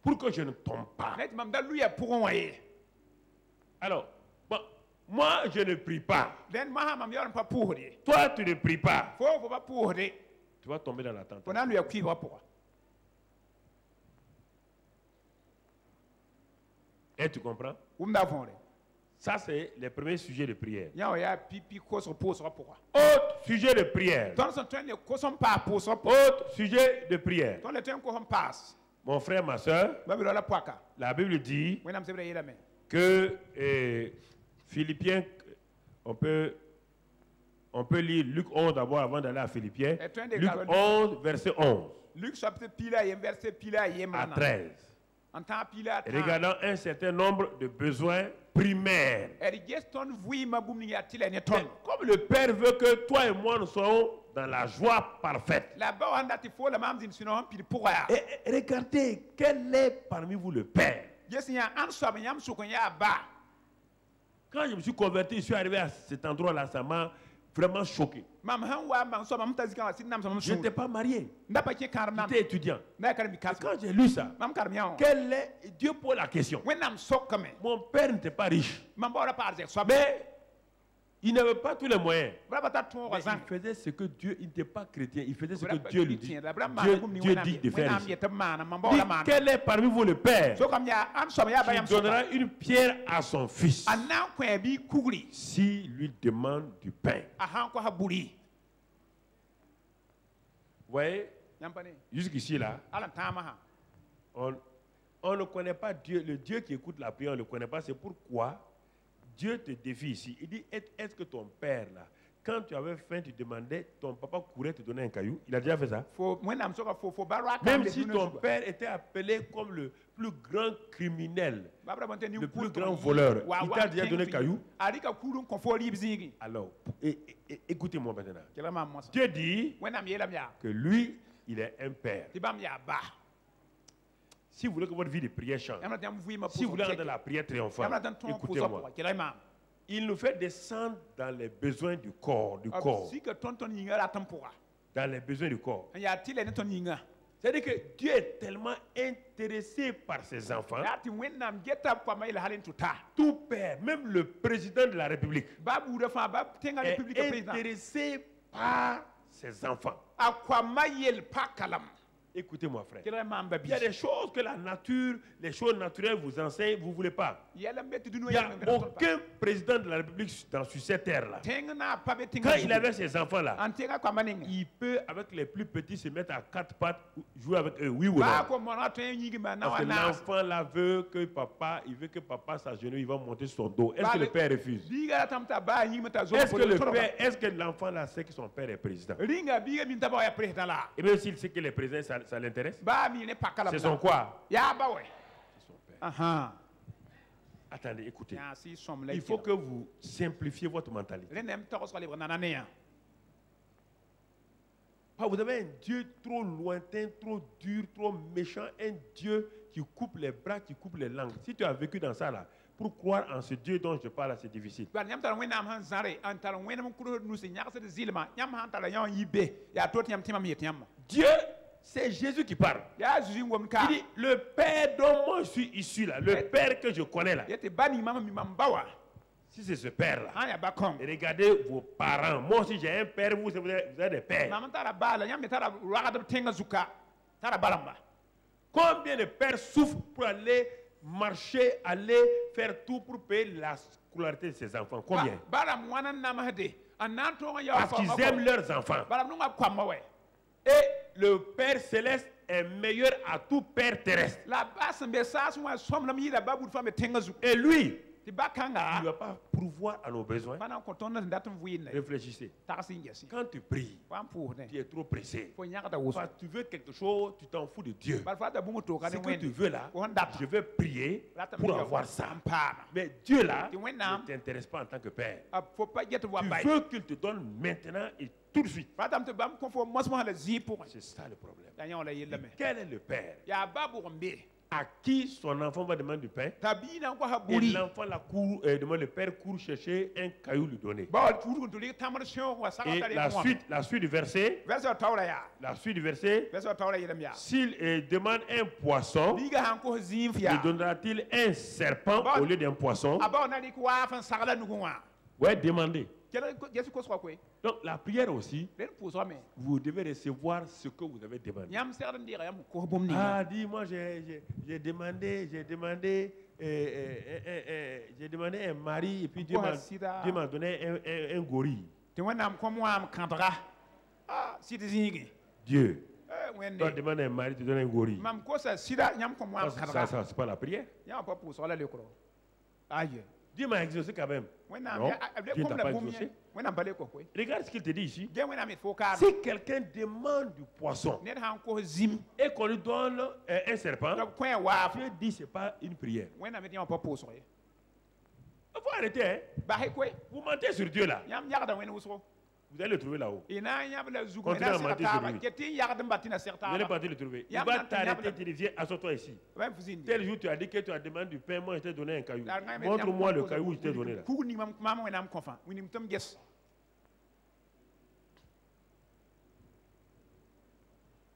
Speaker 1: Pour que je ne tombe pas. Alors, bon, moi je ne prie pas. Toi tu ne pries pas. Tu vas tomber dans la tentation. Et tu comprends? Ça, c'est le premier sujet de prière. Autre sujet de prière. Autre sujet de prière. Mon frère, ma soeur, la Bible dit que Philippiens, on peut lire Luc 11 d'abord avant d'aller à Philippiens. Luc 11, verset 11 à 13. Regardant un certain nombre de besoins primaires. Comme le Père veut que toi et moi nous soyons dans la joie parfaite. Et regardez, quel est parmi vous le Père? Quand je me suis converti, je suis arrivé à cet endroit-là, ça m'a vraiment choqué. Je n'étais pas marié. J'étais étudiant. Et quand j'ai lu ça, quel est Dieu pose la question. Mon père n'était pas riche. Mais il n'avait pas tous les moyens. Mais il faisait ce que Dieu, il n'était pas chrétien, il faisait ce que Dieu lui dit. Dieu dit de faire ici. Quel est parmi vous le Père qui donnera une pierre à son fils s'il lui demande du pain? Vous voyez, jusqu'ici là, on ne connaît pas Dieu. Le Dieu qui écoute la prière, on ne le connaît pas. C'est pourquoi Dieu te défie ici. Il dit, est-ce que ton père, là, quand tu avais faim, tu demandais, ton papa courait te donner un caillou? Il a déjà fait ça? Même si ton père était appelé comme le plus grand criminel, le plus grand voleur, il t'a déjà donné un caillou? Alors, écoutez-moi maintenant. Dieu dit que lui, il est un père. Si vous voulez que votre vie de prière change, si vous voulez rendre la prière triomphante, écoutez-moi. Il nous fait descendre dans les besoins du corps. Dans les besoins du corps. C'est-à-dire que Dieu est tellement intéressé par ses enfants. Tout père, même le président de la République, est intéressé par ses enfants. Écoutez-moi, frère. Il y a des choses que la nature, les choses naturelles vous enseignent, vous ne voulez pas. Il n'y a aucun président de la République sur cette terre-là. Quand il avait ses enfants-là, il peut, avec les plus petits, se mettre à quatre pattes, jouer avec eux, oui ou non. Parce que l'enfant-là veut que papa s'agenouille, il va monter sur son dos. Est-ce que le père refuse? Est-ce que l'enfant-là sait que son père est président? Et même s'il sait que le président, ça l'intéresse? C'est son quoi? C'est son père. Attendez, écoutez. Il faut que vous simplifiez votre mentalité. Vous avez un Dieu trop lointain, trop dur, trop méchant, un Dieu qui coupe les bras, qui coupe les langues. Si tu as vécu dans ça là, pour croire en ce Dieu dont je parle, c'est difficile. Dieu, c'est Jésus qui parle. Il dit, le Père dont moi je suis issu là, le Père que je connais là. Si c'est ce père-là, regardez vos parents. Moi aussi j'ai un père, vous avez des pères. Combien de pères souffrent pour aller marcher, aller faire tout pour payer la scolarité de ses enfants? Combien? Parce qu'ils aiment leurs enfants. Et le Père céleste est meilleur à tout père terrestre. Et lui, il ne va pas pourvoir à nos besoins. Réfléchissez. Quand tu pries, tu es trop pressé. Parce que tu veux quelque chose, tu t'en fous de Dieu. Ce que tu veux là, je veux prier pour avoir ça. Mais Dieu là ne t'intéresse pas en tant que père. Tu veux qu'il te donne maintenant et tout de suite. C'est ça le problème. Quel est le père à qui son enfant va demander du pain? Et l'enfant demande, le père court chercher un caillou lui donner. Et la suite du verset, s'il demande un poisson, lui donnera-t-il un serpent au lieu d'un poisson? Ouais, demandez. Donc la prière aussi, vous devez recevoir ce que vous avez demandé. Ah, dis-moi, j'ai demandé un mari et puis Dieu m'a donné un gorille. Dieu, toi demandes un mari, tu donnes un gorille. Ça, c'est pas la prière. Dieu m'a exaucé quand même. Non, Dieu ne t'a pas exaucé. Regarde ce qu'il te dit ici. Si quelqu'un demande du poisson et qu'on lui donne un serpent, Dieu dit que ce n'est pas une prière. Il faut arrêter. Hein? Vous mentez sur Dieu là. Vous allez le trouver là-haut. Continuez à mentir sur lui. Vous n'allez pas le trouver. Il va t'arrêter, tu viens, assois-toi ici. Tel jour tu as dit que tu as demandé du pain, moi je t'ai donné un caillou. Montre-moi le caillou que je t'ai donné là.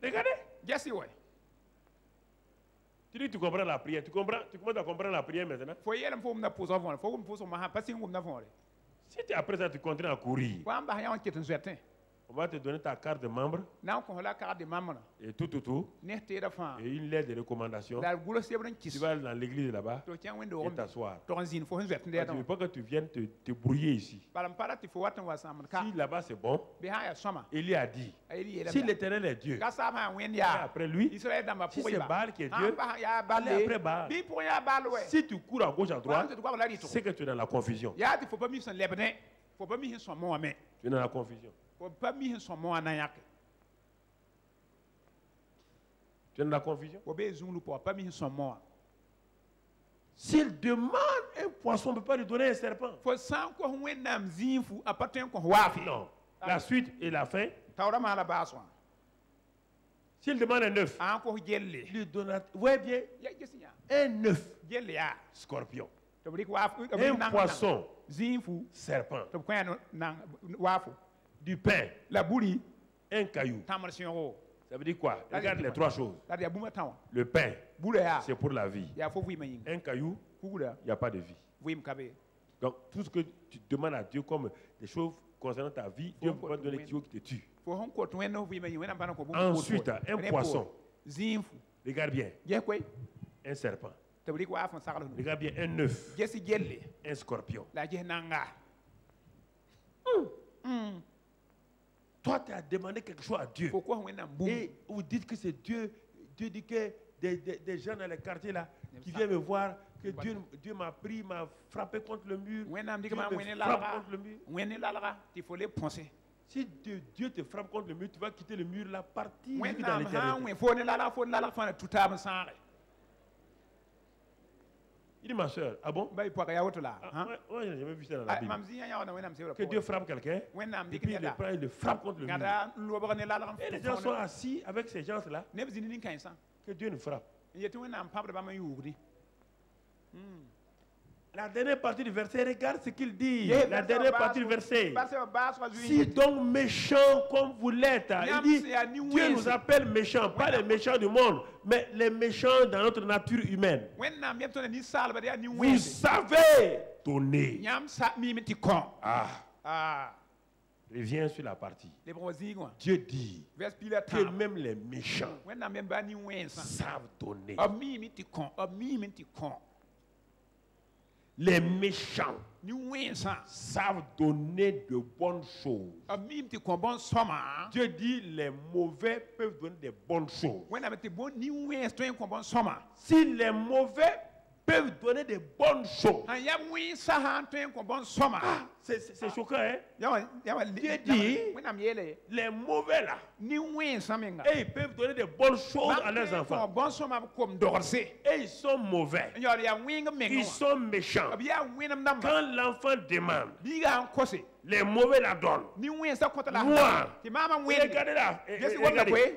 Speaker 1: Regardez. Tu dis que tu comprends la prière. Tu commences à comprendre la prière maintenant. Si tu après ça, tu continues à courir, on va te donner ta carte de membre et tout. Et une lettre de recommandation. Tu vas dans l'église là-bas et t'asseoir. Tu ne veux pas que tu viennes te brouiller ici. Si là-bas c'est bon, Élie a dit, si l'Éternel est Dieu, après lui, si c'est Baal qui est Dieu, allez après Baal. Si tu cours à gauche à droite, c'est que tu es dans la confusion. Tu es dans la confusion. Tu es dans la confusion. S'il demande un poisson, on ne peut pas lui donner un serpent. Non. La suite et la fin. S'il demande un œuf, lui donnera. Voyez bien, un œuf, scorpion. Un poisson, serpent. Du pain, un caillou. Ça veut dire quoi? Regarde les trois choses. Le pain, c'est pour la vie. Un caillou, il n'y a pas de vie. Donc, tout ce que tu demandes à Dieu comme des choses concernant ta vie, Dieu ne peut pas donner quelque chose qui te tue. Ensuite, un poisson.
Speaker 2: Zinfu.
Speaker 1: Regarde bien.
Speaker 2: Ye quoi?
Speaker 1: Un serpent.
Speaker 2: Tabri ko afon sakala.
Speaker 1: Regarde bien un œuf.
Speaker 2: Jesi gelle.
Speaker 1: Un scorpion.
Speaker 2: La je nanga.
Speaker 1: Toi, tu as demandé quelque chose à Dieu.
Speaker 2: Pourquoi on est en boum?
Speaker 1: Et vous dites que c'est Dieu. Dieu dit que des gens dans les quartiers là qui viennent me voir, que Dieu m'a pris, m'a frappé contre le mur. Dieu me frappe contre le mur. Si Dieu te frappe contre le mur, tu vas quitter le mur là, partir dans l'éternité. Il dit, ma soeur, ah bon? Moi, je n'ai jamais vu ça dans la Bible. Que Dieu frappe quelqu'un, et puis il le frappe contre le mur. Et les gens sont assis avec ces gens-là, que Dieu nous frappe. La dernière partie du verset, regarde ce qu'il dit. La dernière partie du verset. Si donc méchants comme vous l'êtes, il dit, Dieu nous appelle méchants, pas les méchants du monde, mais les méchants dans notre nature humaine. Vous savez donner. Reviens sur la partie. Dieu dit que même les méchants savent donner. Les méchants savent donner de bonnes choses. Dieu dit les mauvais peuvent donner de bonnes choses. Si les mauvais peuvent donner de bonnes choses, c'est choquant, hein? Dieu dit les mauvais là, et ils peuvent donner de bonnes choses à leurs enfants. Et ils sont mauvais. Ils sont méchants. Quand l'enfant demande, les mauvais la donnent. Moi, regardez là. Regardez.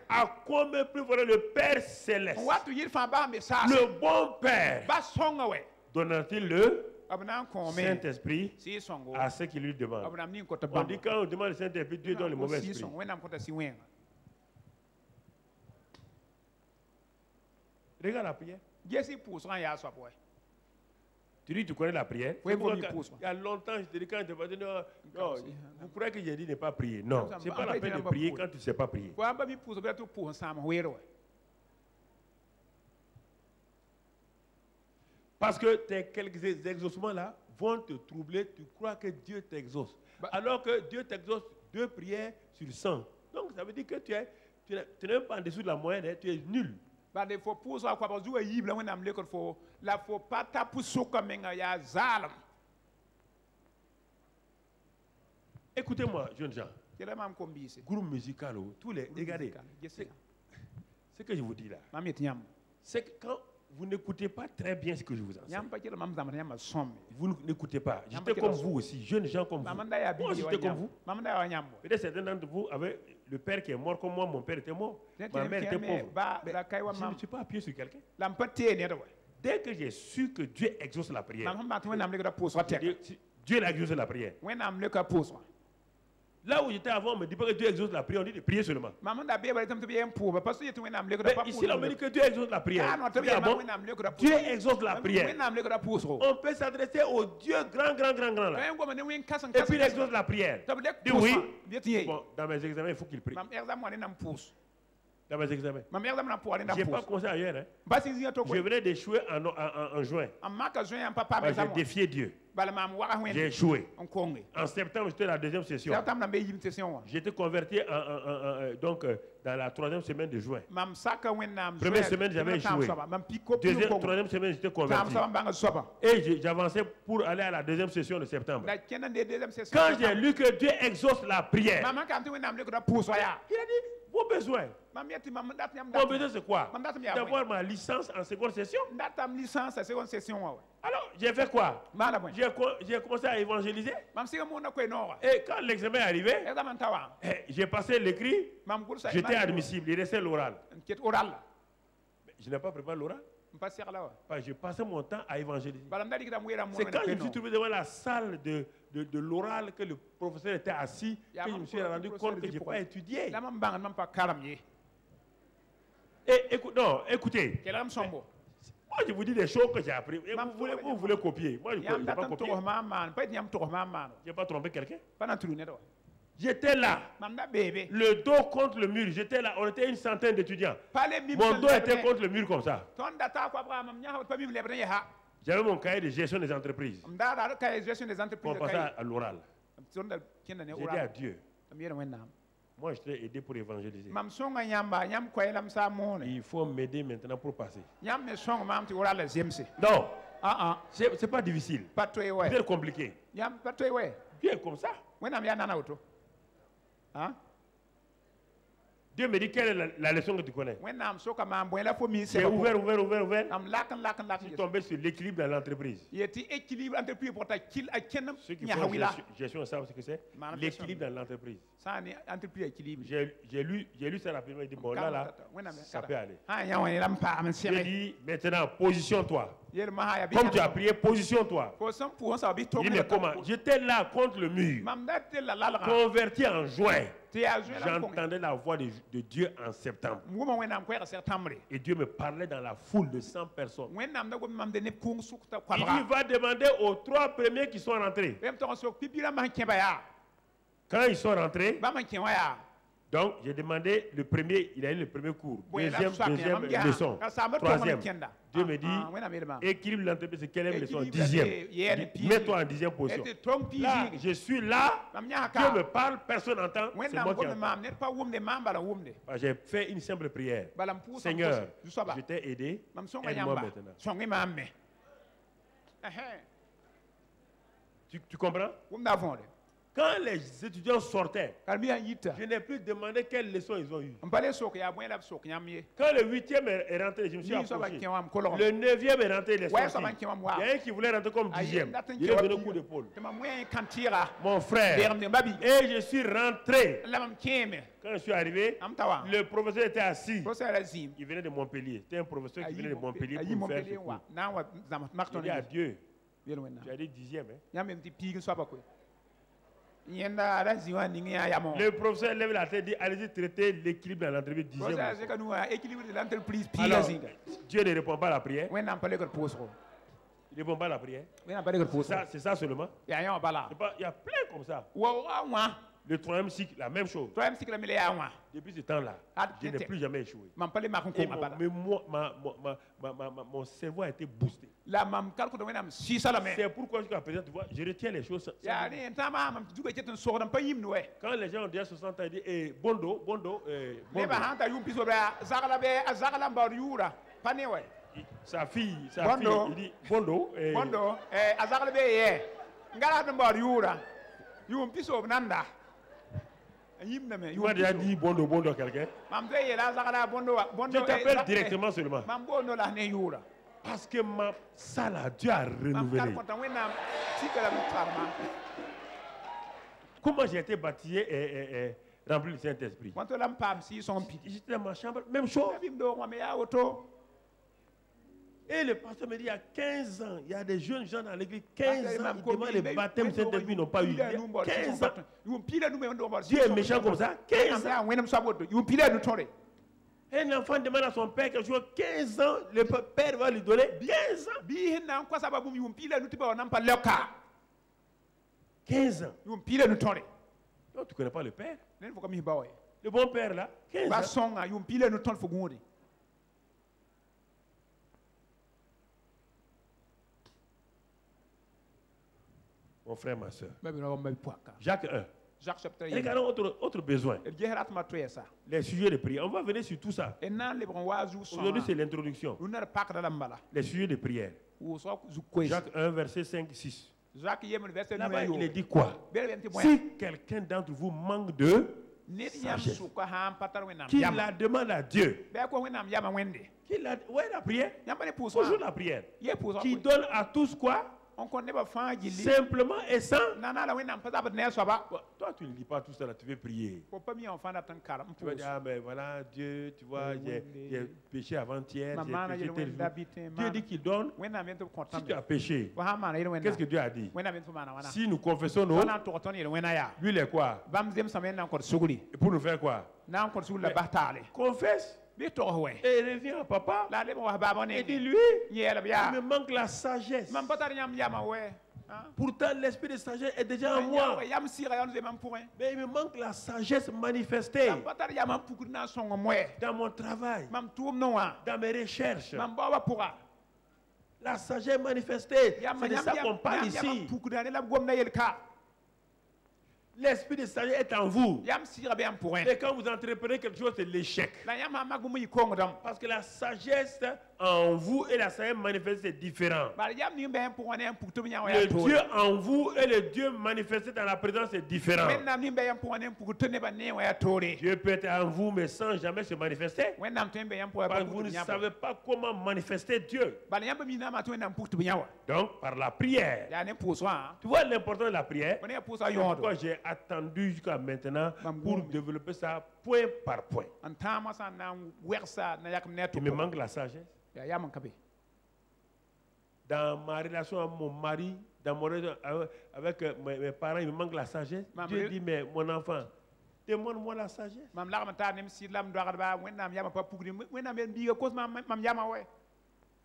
Speaker 1: À combien plus voilà le Père Céleste, le bon Père, donnera-t-il le Saint-Esprit à ceux qui lui demandent? On dit quand on demande le Saint-Esprit, Dieu donne le mauvais esprit. Regarde la prière. Tu dis, tu connais la prière? Il y a longtemps, je te dis, quand je te dis, non, vous croyez que j'ai dit ne pas prier? Non, ce n'est pas la peine de prier quand tu ne sais pas prier. Parce que quelques exaucements là vont te troubler, tu crois que Dieu t'exauce. Alors que Dieu t'exauce 2 prières sur 100. Donc ça veut dire que tu n'es même pas en dessous de la moyenne, hein, tu es nul. Écoutez-moi, jeunes gens. Groupe musical, tous les. Regardez. Ce que je vous dis là, c'est que quand vous n'écoutez pas très bien ce que je vous enseigne, vous n'écoutez pas. J'étais comme vous aussi, jeunes gens comme vous. Moi, j'étais comme vous. Peut-être certains d'entre vous avaient le père qui est mort comme moi, mon père était mort. Ma mère était pauvre. Mais je ne me suis pas appuyé sur quelqu'un. Dès que j'ai su que Dieu exauce la prière, Dieu a exaucé la prière. Là où j'étais avant, on ne me dit pas que Dieu exauce la prière, on dit de prier seulement. Mais ici, on me dit que Dieu exauce la prière. Dieu exauce la prière. On peut s'adresser au Dieu grand là. Et puis il exauce la prière. Dis oui. Bon, dans mes examens, il faut qu'il prie. Dans mes examens. Je n'ai pas commencé ailleurs. Hein. Je venais d'échouer en juin. J'ai défié Dieu. J'ai échoué. En septembre, j'étais dans la 2e session. J'étais converti donc, dans la 3e semaine de juin. Première semaine, j'avais échoué. 3e semaine, j'étais converti. Et j'avançais pour aller à la 2e session de septembre. Quand j'ai lu que Dieu exauce la prière, il a dit, vos besoins. Mon besoin, c'est quoi? D'avoir ma licence en seconde session. Alors, j'ai fait quoi? J'ai commencé à évangéliser. Et quand l'examen est arrivé, j'ai passé l'écrit, j'étais admissible, il restait l'oral. Je n'ai pas préparé l'oral. J'ai passé mon temps à évangéliser. C'est quand je me suis trouvé devant la salle de l'oral que le professeur était assis que je me suis rendu compte que je n'ai pas étudié. Et écoutez. Moi, je vous dis des choses que j'ai apprises. Vous voulez copier. Moi, je n'ai pas copié. Je n'ai pas trompé quelqu'un. J'étais là. Le dos contre le mur. J'étais là. On était une centaine d'étudiants. Mon dos était contre le mur comme ça. J'avais mon cahier de gestion des entreprises. On passait à l'oral. J'ai dit à Dieu. Moi, je t'ai aidé pour évangéliser. Il faut m'aider maintenant pour passer. Non. C'est pas difficile. C'est compliqué. Dieu est comme ça. Dieu me dit quelle est la leçon que tu connais. C'est ouvert. Je suis tombé sur l'équilibre dans l'entreprise. Ceux qui font gestion savent ce que c'est. L'équilibre dans l'entreprise. J'ai lu ça rapidement. Il dit bon là, ça peut aller. J'ai dit maintenant, positionne-toi. Comme tu as prié, positionne-toi. Il dit mais comment? J'étais là contre le mur, converti en juin. J'entendais la voix de Dieu en septembre. Et Dieu me parlait dans la foule de 100 personnes. Il va demander aux 3 premiers qui sont rentrés. Quand ils sont rentrés, donc j'ai demandé le premier, il a eu le premier cours, deuxième leçon, troisième. Dieu me dit, équilibre l'entreprise, c'est quelle leçon? 10e. Mets-toi en 10e position. Là, je suis là, Dieu me parle, personne n'entend, c'est moi qui entends. J'ai fait une simple prière. Seigneur, je t'ai aidé, aide-moi maintenant. Tu comprends? Quand les étudiants sortaient, je n'ai plus demandé quelles leçons ils ont eues. Quand le 8e est rentré, je me suis approché. Le 9e est rentré, il est sorti. Il y a un qui voulait rentrer comme 10e. Il est donné coup d'épaule. Mon frère. Et je suis rentré. Quand je suis arrivé, le professeur était assis. Il venait de Montpellier. C'était un professeur qui venait de Montpellier pour faire ce cours. Je dis à Dieu, tu as dit 10e. Le professeur lève la tête et dit allez-y traiter l'équilibre dans l'entreprise 10e. Alors, Dieu ne répond pas à la prière. Il ne répond pas à la prière. C'est ça seulement. Il y a plein comme ça. Le 3e cycle, la même chose. Depuis ce temps-là, je n'ai plus jamais échoué. Et mon cerveau a été boosté. C'est pourquoi jusqu'à présent, tu vois, je retiens les choses. Quand les gens ont déjà 60 ans, ils disent Bondo. Sa fille, il dit Bondo. Tu m'as déjà dit Bondo à quelqu'un? Je t'appelle directement seulement. Parce que ça là, Dieu a renouvelé. Comment j'ai été baptisé et rempli du Saint-Esprit? J'étais dans ma chambre, même chose. Et le pasteur me dit, il y a 15 ans, il y a des jeunes gens dans l'église, 15 ans, ils demandent les baptêmes Saint-Esprit, ils n'ont pas eu. 15 ans. Dieu est méchant comme ça, 15 ans. Un enfant demande à son père quelque chose, 15 ans, le père va lui donner 15 ans. 15 ans. Non, tu ne connais pas le père. Le bon père là, 15 ans. Mon frère, ma soeur. Jacques 1. Regardons autre besoin. Les sujets de prière. On va venir sur tout ça. Aujourd'hui, c'est l'introduction. Les sujets de prière. Jacques 1, verset 5-6. Là-bas, il est dit quoi? Si quelqu'un d'entre vous manque de sagesse, qu'il la demande à Dieu. Où est la prière? Toujours la prière. Qui donne à tous quoi? Simplement et sans. Toi, tu ne lis pas tout ça, là, tu veux prier. Tu vas dire, ah ben voilà, Dieu, tu vois, j'ai péché avant-hier, j'ai péché tel jour. Dieu dit qu'il donne. Si tu as péché, qu'est-ce que Dieu a dit? Si nous confessons nos, lui il est quoi? Et pour nous faire quoi? Confesse. Et reviens à papa. Et dis-lui, il me manque la sagesse. Pourtant, l'esprit de sagesse est déjà en moi. Mais il me manque la sagesse manifestée dans mon travail, dans mes recherches. La sagesse manifestée, c'est de ça qu'on parle ici. L'esprit de sagesse est en vous. Et quand vous entreprenez quelque chose, c'est l'échec. Parce que la sagesse en vous et la sagesse manifestée, c'est différent. Le Dieu en vous et le Dieu manifesté dans la présence, c'est différent. Dieu peut être en vous, mais sans jamais se manifester. Parce que vous ne savez pas comment manifester Dieu. Donc, par la prière. Tu vois l'importance de la prière? Pourquoi j'ai attendu jusqu'à maintenant pour développer ça point par point. Il me manque la sagesse. Dans ma relation avec mon mari, dans mon relation avec mes parents, il me manque la sagesse. Dieu dit, mais mon enfant, demande-moi la sagesse.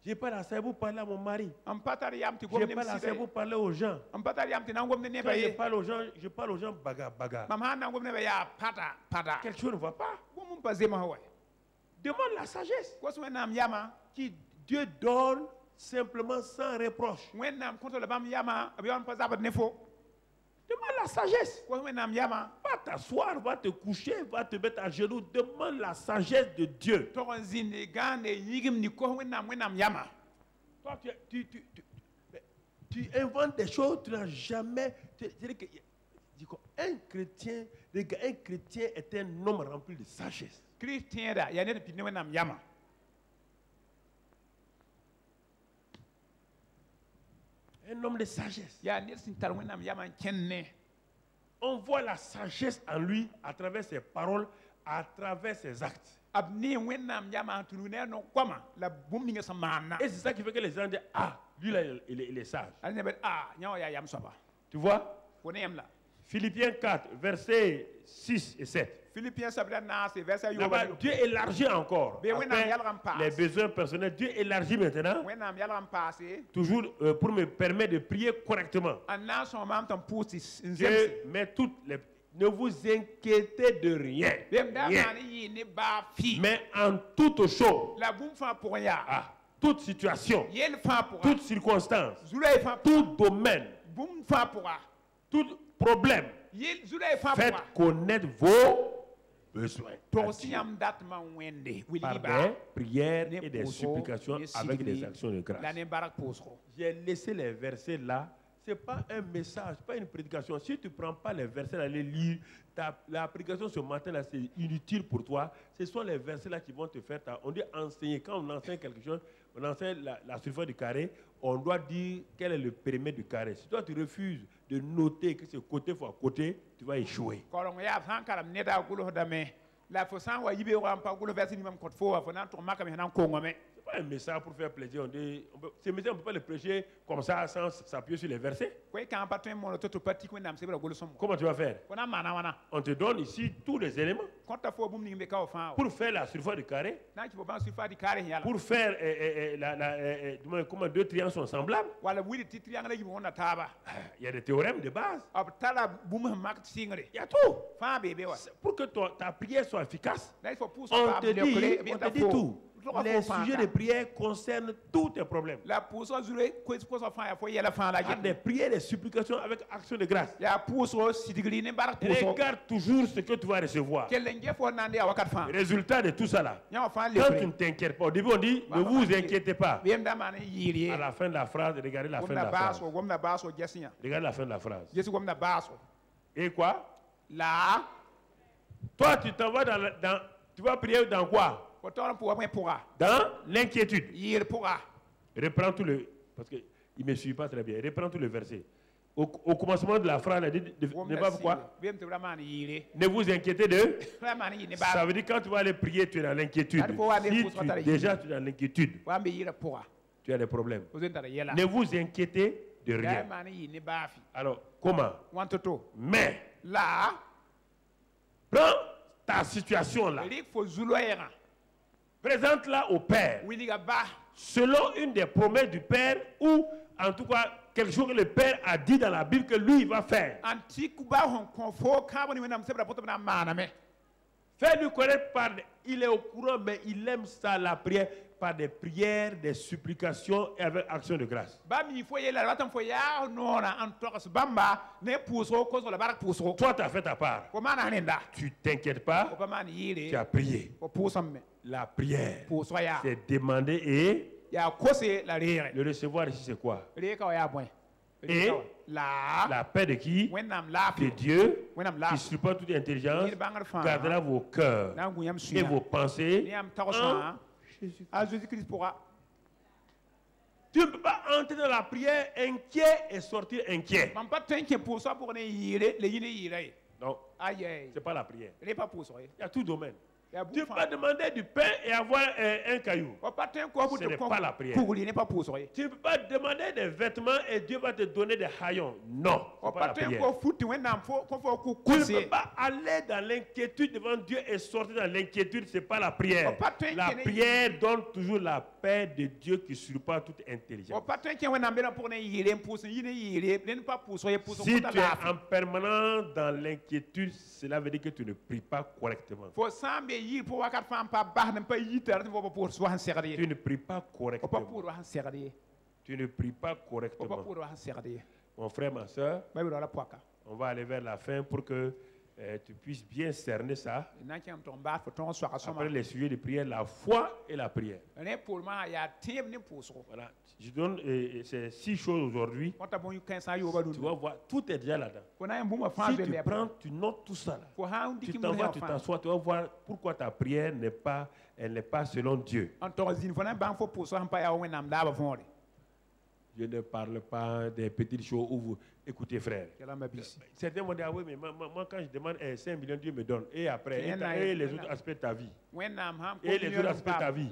Speaker 1: Je n'ai pas la sagesse pour parler à mon mari. Je n'ai pas la sagesse pour parler aux gens. Quand je parle aux gens baga baga. Quelque chose ne va pas. Demande la sagesse. Qui Dieu donne simplement sans reproche. Demande la sagesse. Va t'asseoir, va te coucher, va te mettre à genoux. Demande la sagesse de Dieu. Toi, tu inventes des choses, tu n'as jamais. Un chrétien est un homme rempli de sagesse. Un homme de sagesse. On voit la sagesse en lui à travers ses paroles, à travers ses actes. Et c'est ça qui fait que les gens disent, ah, lui là, il est sage. Tu vois? Philippiens 4, versets 6 et 7. Là-bas, Dieu élargit encore. Les besoins personnels, Dieu élargit maintenant. Toujours pour me permettre de prier correctement. Dieu met toutes les... Ne vous inquiétez de rien. Mais en toute chose, toute situation, toute circonstance, tout domaine, tout problème, faites connaître vos besoins. Par des prières et des supplications avec des actions de grâce. J'ai laissé les versets là. Ce n'est pas un message, pas une prédication. Si tu ne prends pas les versets là, les lire, la prédication ce matin-là, c'est inutile pour toi. Ce sont les versets-là qui vont te faire... On dit enseigner. Quand on enseigne quelque chose, on enseigne la surface du carré, on doit dire quel est le périmètre du carré. Si toi, tu refuses de noter que c'est côté fois côté, tu vas échouer. C'est pas un message pour faire plaisir. Ces messages, on ne peut pas les prêcher comme ça sans s'appuyer sur les versets. Comment tu vas faire? On te donne ici tous les éléments pour faire la surface du carré, pour faire comment deux triangles sont semblables. Il y a des théorèmes de base. Il y a tout. Pour que ta prière soit efficace, on te dit tout. Les sujets de prière concernent tous tes problèmes. Il y a des prières, des supplications avec action de grâce. Regarde toujours ce que tu vas recevoir. Le résultat de tout ça là. Quand tu ne t'inquiètes pas, au début on dit ne vous inquiétez pas. À la fin de la phrase, regardez la fin de la phrase. Regardez la fin de la phrase. Et quoi? Là, toi tu t'en vas tu vas prier dans quoi? Dans l'inquiétude. Reprends tout le... Parce qu'il ne me suit pas très bien. Reprends tout le verset. Au commencement de la phrase, il dit, ne pas pourquoi. Ne vous inquiétez de... Ça veut dire quand tu vas aller prier, tu es dans l'inquiétude. Si déjà tu es dans l'inquiétude, tu as des problèmes. Ne vous inquiétez de rien. Alors, comment? Mais, là, prends ta situation là. Présente-la au Père. Selon une des promesses du Père ou en tout cas quelque chose que le Père a dit dans la Bible que lui, il va faire. Fais-lui connaître par... Il est au courant, mais il aime ça, la prière, par des prières, des supplications et avec action de grâce. Toi, tu as fait ta part. Tu t'inquiètes pas, tu as prié. La prière, c'est demander et... Le recevoir ici, c'est quoi? Et la paix de qui? De Dieu, qui supporte toute intelligence, gardera vos cœurs et vos pensées en Jésus-Christ. Tu ne peux pas entrer dans la prière inquiet et sortir inquiet. Non, ce n'est pas la prière. Il y a tout domaine. Tu ne peux pas demander du pain et avoir un caillou. Ce n'est pas la prière. Tu ne peux pas demander des vêtements et Dieu va te donner des haillons. Non, ce n'est pas la prière. Tu ne peux pas aller dans l'inquiétude devant Dieu et sortir dans l'inquiétude. Ce n'est pas la prière. La prière donne toujours la paix de Dieu qui surpasse toute intelligence. Si tu es en permanence dans l'inquiétude, cela veut dire que tu ne pries pas correctement. Tu ne pries pas correctement. Tu ne pries pas correctement. Mon frère, ma soeur, on va aller vers la fin pour que tu puisses bien cerner ça. Après les sujets de prière, la foi et la prière. Voilà. Je donne ces 6 choses aujourd'hui. Tu vas voir, tout est déjà là-dedans. Si tu prends, tu notes tout ça là. Tu t'en vas, tu t'assois, tu vas voir pourquoi ta prière n'est pas selon Dieu. Je ne parle pas des petites choses où vous écoutez, frère. Certains vont dire, ah oui, mais moi quand je demande 5 millions, Dieu me donne. Et après, et les autres aspects de ta vie. Et les autres aspects de ta vie.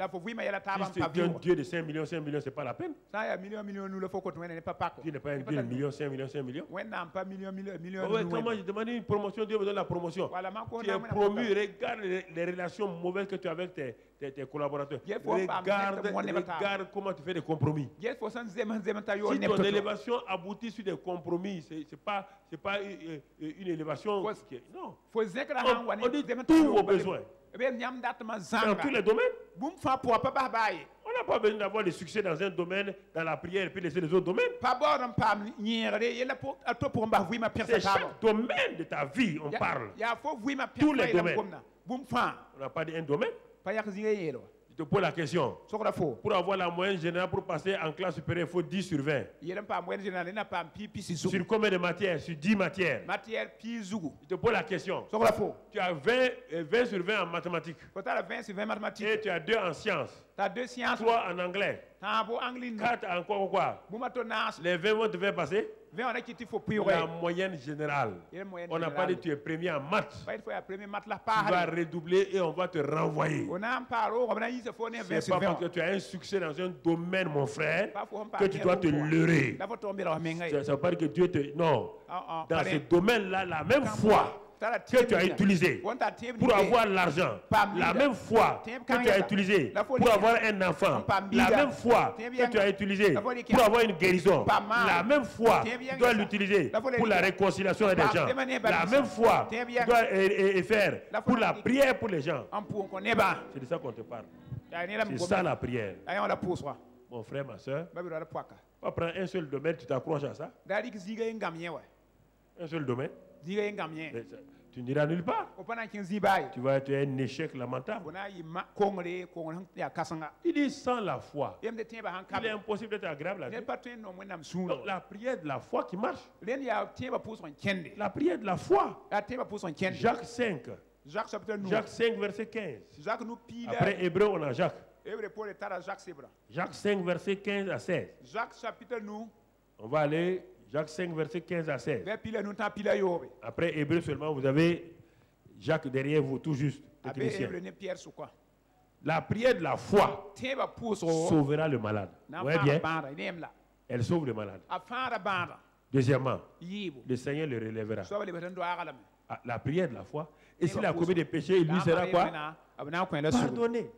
Speaker 1: Si tu es un Dieu de 5 millions, ce n'est pas la peine. Dieu n'est pas un Dieu de millions, 5 millions, 5 millions. Quand moi je demande une promotion, Dieu me donne la promotion. Tu es promu, regarde les relations mauvaises que tu as avec tes collaborateurs. Regarde comment tu fais des compromis. Si ton élévation aboutit sur des compromis, ce n'est pas une élévation. Non. On dit tous vos besoins. Dans tous les domaines. On n'a pas besoin d'avoir du succès dans un domaine, dans la prière, et puis laisser les autres domaines. C'est chaque domaine de ta vie, on parle. Tous les domaines. On n'a pas dit un domaine. Je te pose la question. Pour avoir la moyenne générale pour passer en classe supérieure, il faut 10 sur 20. Sur combien de matières? Sur 10 matières. Je te pose la question. Tu as 20 sur 20 en mathématiques. Et tu as 2 en sciences. 3 en anglais. 4 en quoi? Les 20 vont te faire passer? La moyenne générale. On n'a pas dit que tu es premier en maths. Tu vas redoubler et on va te renvoyer. C'est pas parce que tu as un succès dans un domaine, mon frère, que tu dois te leurrer. Ça veut pas dire que Dieu te... Non. Dans ce domaine-là, la même foi que tu as utilisé pour avoir l'argent, la même foi que tu as utilisé pour avoir un enfant, la même foi que tu as utilisé pour avoir une guérison, la même foi tu dois l'utiliser pour la réconciliation des gens, la même foi tu dois faire pour la prière pour les gens. C'est de ça qu'on te parle. C'est ça la prière. Mon frère, ma soeur, pas prendre un seul domaine, tu t'accroches à ça. Un seul domaine. Tu n'iras nulle part. Tu vas être un échec lamentable. Il dit sans la foi, il est impossible d'être agréable à Dieu. Donc, la prière de la foi qui marche. La prière de la foi. Jacques 5. Jacques 5, verset 15. Après Hébreu, on a Jacques. Jacques 5, verset 15 à 16. On va aller... Jacques 5, verset 15 à 16. Après Hébreu seulement, vous avez Jacques derrière vous, tout juste. La prière de la foi sauvera le malade. Vous voyez bien? Elle sauve le malade. Deuxièmement, le Seigneur le relèvera. La prière de la foi. Et s'il a commis des péchés, il lui sera quoi? Pardonné.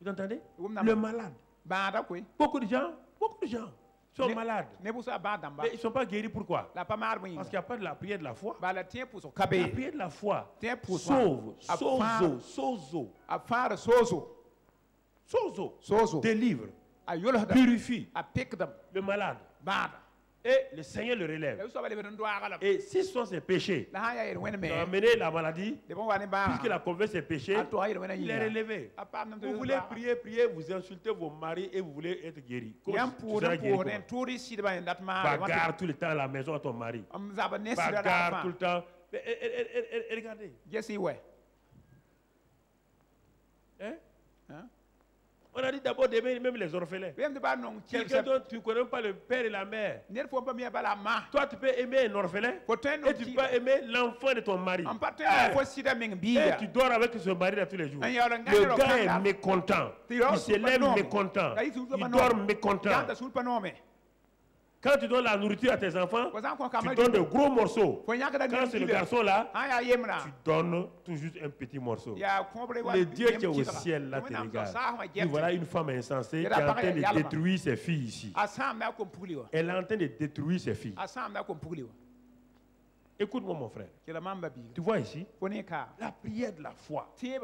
Speaker 1: Vous entendez? Le malade. Beaucoup de gens Ils sont malades. Mais ils ne sont pas guéris. Pourquoi? Parce qu'il n'y a pas de la prière de la foi. La prière de la foi sauve, sozo, délivre, purifie le malade. Et le Seigneur le relève. Et si ce sont ses péchés qui ont amené la maladie, puisqu'il a confessé ses péchés, il est relevé. Vous voulez prier, vous insultez vos maris et vous voulez être guéri. Tu seras guéri. Bagarre tout le temps à la maison à ton mari. Bagarre tout le temps. Regardez. Hein? On a dit d'abord d'aimer même les orphelins. Quelqu'un dont tu ne connais pas le père et la mère. Toi, tu peux aimer un orphelin et tu peux aimer l'enfant de ton mari. Et tu dors avec ce mari-là tous les jours. Le gars est mécontent. Il se lève mécontent. Il dort mécontent. Quand tu donnes la nourriture à tes enfants, tu donnes de gros morceaux. Quand c'est le garçon là, tu donnes tout juste un petit morceau. Le Dieu qui est au ciel là te regarde. Et voilà une femme insensée qui est en train de détruire ses filles ici. Elle est en train de détruire ses filles. Écoute-moi mon frère. Tu vois ici, la prière de la foi. C'est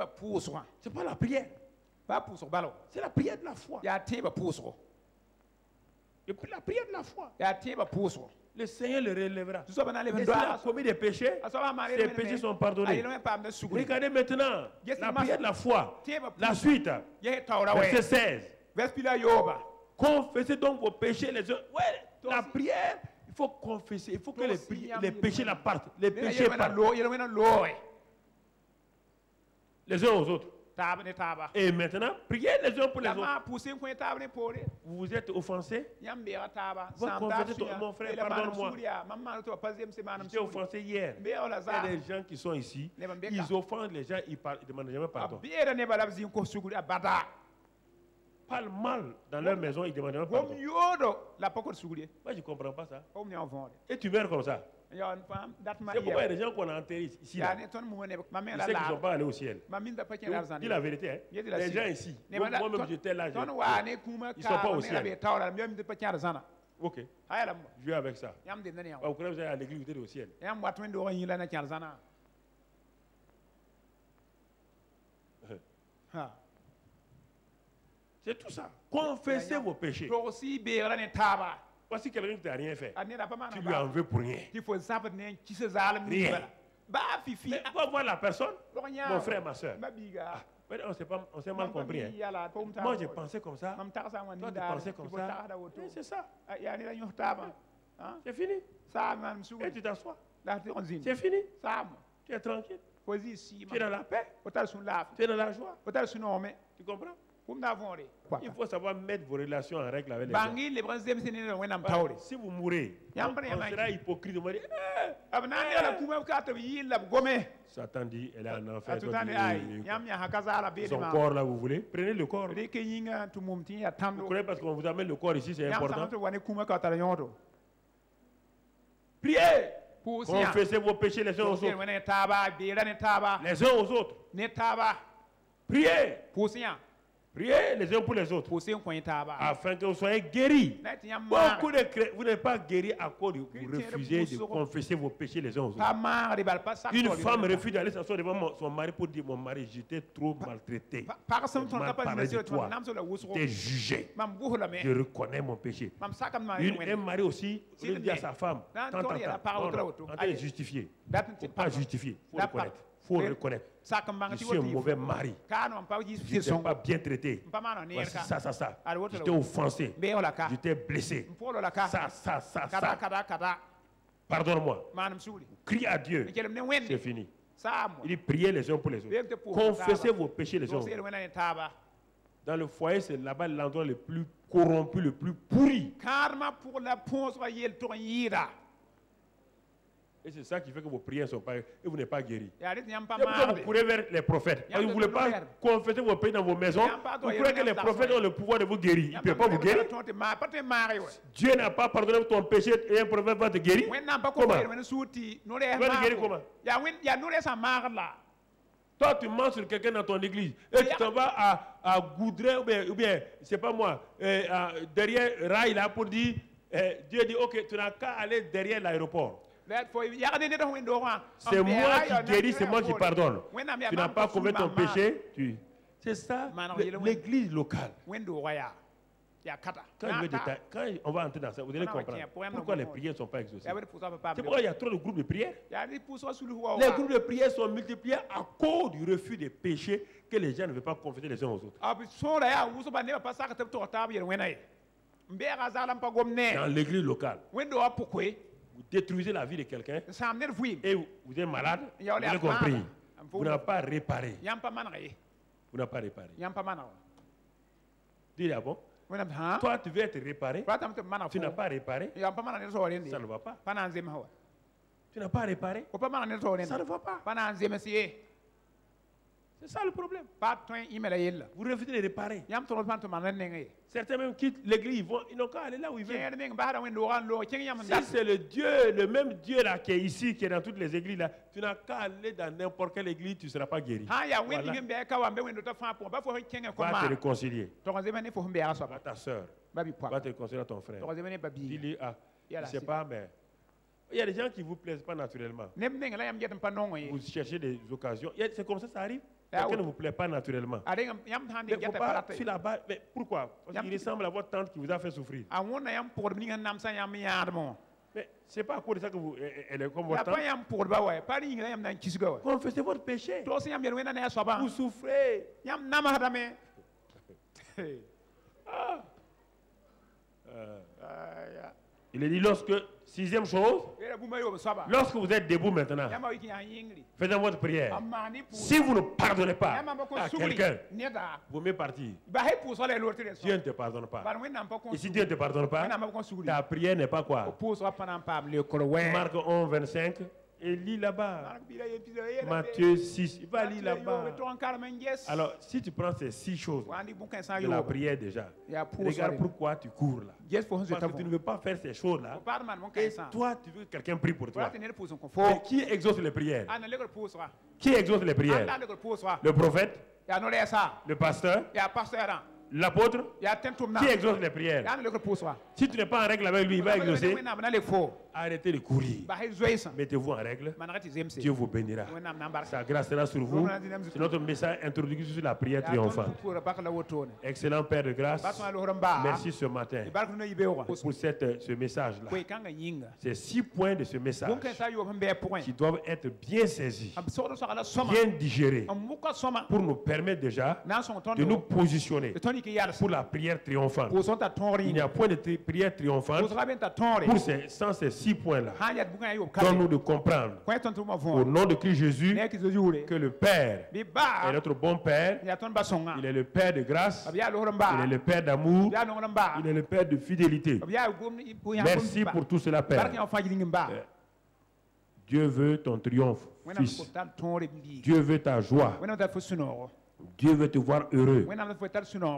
Speaker 1: pas la prière. C'est la prière de la foi. Et puis la prière de la foi. Le Seigneur le relèvera. Et s'il a commis des péchés, ses péchés sont pardonnés. Regardez maintenant la prière de la foi. La suite, verset 16. Confessez donc vos péchés les uns. Ouais, la prière, il faut confesser. Il faut que les péchés la partent. Les péchés partent. Les uns aux autres. Et maintenant, priez les uns pour les autres. Vous vous êtes offensé. Vous confessez, mon frère, pardonne-moi. Je t'ai offensé hier. Il y a des gens qui sont ici. Ils offensent les gens, ils ne demandent jamais pardon. Parlent mal dans leur maison, ils ne demandent jamais pardon. Moi, je ne comprends pas ça. Et tu meurs comme ça. C'est pourquoi il y a des gens qu'on a enterrés ici. Là. Ils savent qu'ils ne sont pas allés au ciel. Dis la vérité. Hein. Les gens ici, moi-même j'étais là. Ils ne sont pas au ciel. Ok. Je vais avec ça. Vous croyez que vous allez à l'église, vous êtes au ciel. C'est tout ça. Confessez vos péchés. Voici quelqu'un qui t'a rien fait. Tu lui en veux pour rien. Rien. Mais va voir la personne, mon frère, ma soeur. On s'est mal compris. Hein. Moi, j'ai pensé comme ça. Toi, tu pensais comme ça. C'est ça. C'est fini. Et tu t'assois. C'est fini. Tu es tranquille. Tu es dans la paix. Tu es dans la joie. Tu comprends? Il faut savoir mettre vos relations en règle avec les gens. Si vous mourrez, on sera hypocrite. On va dire, Satan dit, elle est en enfer. Son corps là, vous voulez? Prenez le corps. Vous croyez parce qu'on vous amène le corps ici, c'est important? Priez! Confessez vos péchés les uns aux autres. Les uns aux autres. Priez! Priez les uns pour les autres afin que vous soyez guéris. Beaucoup de chrétiens, vous n'êtes pas guéris à cause de vous refusez de confesser vos péchés les uns aux autres. Une femme refuse d'aller s'asseoir devant son mari pour dire mon mari, j'étais trop maltraité. Mal parlé de toi. J'étais jugé. Je reconnais mon péché. Un mari aussi, il dit à sa femme, en train de justifier. Il ne faut pas justifier, il faut reconnaître. Il faut reconnaître. Je suis un mauvais mari. Je ne t'ai pas bien traité. Voici ça. Je t'ai offensé. Je t'ai blessé. Ça. Pardonne-moi. Crie à Dieu. C'est fini. Il dit priez les uns pour les autres. Confessez vos péchés les uns aux autres. Dans le foyer, c'est là-bas l'endroit le plus corrompu, le plus pourri. Et c'est ça qui fait que vos prières ne sont pas... Et vous n'êtes pas guéris. C'est pourquoi vous courez vers les prophètes. Vous ne voulez pas confesser vos péchés dans vos maisons. Vous croyez que les prophètes ont le pouvoir de vous guérir. Ils ne peuvent pas vous guérir. Dieu n'a pas pardonné ton péché et un prophète va te guérir. Comment? Tu vas te guérir comment? Toi, tu mens sur quelqu'un dans ton église et tu t'en vas à Goudray ou bien c'est pas moi, derrière Rail là pour dire Dieu dit, ok, tu n'as qu'à aller derrière l'aéroport. C'est moi qui guéris, c'est moi qui pardonne. Tu n'as pas commis ton péché. C'est ça, l'église locale. Quand on va entrer dans ça, vous allez comprendre pourquoi les prières ne sont pas exaucées. C'est pourquoi il y a trop de groupes de prières. Les groupes de prières sont multipliés à cause du refus des péchés que les gens ne veulent pas confesser les uns aux autres. Dans l'église locale, vous détruisez la vie de quelqu'un et vous êtes malade, vous avez compris. Vous n'avez pas réparé. Vous n'avez pas réparé. Dis là, bon. Toi, tu veux être réparé. Tu n'as pas réparé. Ça ne va pas. Tu n'as pas réparé. Ça ne va pas. C'est ça le problème. Vous refusez de réparer. Certains même quittent l'église, ils n'ont qu'à aller là où ils veulent. Si c'est le même Dieu là qui est ici, qui est dans toutes les églises là, tu n'as qu'à aller dans n'importe quelle église, tu ne seras pas guéri. Voilà. Va te réconcilier. Va ta soeur. Va te réconcilier à ton frère. Dis-lui, je ne sais pas, mais il y a des gens qui ne vous plaisent pas naturellement. Vous cherchez des occasions. C'est comme ça arrive. Quelqu'un ne vous plaît pas naturellement. Mais faut pas, là-bas, mais pourquoi? Parce qu'il ressemble à votre tante qui vous a fait souffrir. Mais c'est pas à cause de ça que elle est comme votre tante. Confessez votre péché. Vous souffrez. Il est dit sixième chose, lorsque vous êtes debout maintenant, faites votre prière. Si vous ne pardonnez pas à quelqu'un, vous mieux partir. Dieu ne te pardonne pas. Et si Dieu ne te pardonne pas, ta prière n'est pas quoi? Marc 11, 25. Et lis là-bas. Matthieu 6. Il va lire là-bas. Alors, si tu prends ces 6 choses de la prière déjà, regarde pourquoi tu cours là. Parce que tu ne veux pas faire ces choses-là. Et toi, tu veux que quelqu'un prie pour toi. Mais qui exauce les prières? Qui exauce les prières? Le prophète? Le pasteur? L'apôtre? Qui exauce les prières? Si tu n'es pas en règle avec lui, il va exaucer. Arrêtez de courir. Mettez-vous en règle. Dieu vous bénira. Sa grâce sera sur vous. C'est notre message introductif sur la prière triomphante. Excellent Père de grâce. Merci ce matin pour ce message-là. C'est 6 points de ce message qui doivent être bien saisis, bien digérés, pour nous permettre déjà de nous positionner pour la prière triomphante. Il n'y a point de prière triomphante sans ces 6 points-là. Donne-nous de comprendre au nom de Christ Jésus que le Père est notre bon Père. Il est le Père de grâce. Il est le Père d'amour. Il est le Père de fidélité. Merci pour tout cela, Père. Dieu veut ton triomphe, fils. Dieu veut ta joie. Dieu veut te voir heureux.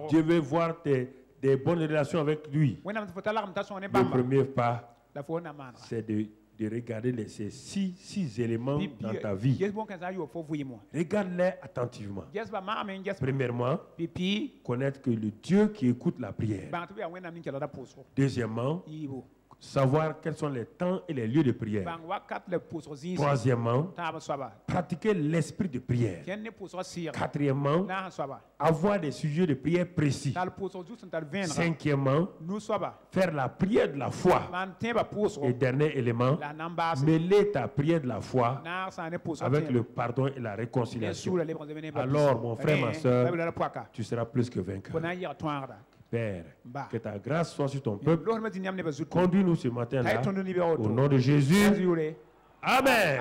Speaker 1: Dieu veut voir des bonnes relations avec lui. Le premier pas, c'est de regarder ces 6 éléments dans ta vie. Regarde-les attentivement. Premièrement, connaître que le Dieu qui écoute la prière. Deuxièmement, savoir quels sont les temps et les lieux de prière. Troisièmement, pratiquer l'esprit de prière. Quatrièmement, avoir des sujets de prière précis. Cinquièmement, faire la prière de la foi. Et dernier élément, mêler ta prière de la foi avec le pardon et la réconciliation. Alors, mon frère, ma soeur, tu seras plus que vainqueur. Père, que ta grâce soit sur ton peuple. Conduis-nous ce matin-là. Au nom de Jésus. Amen. Amen.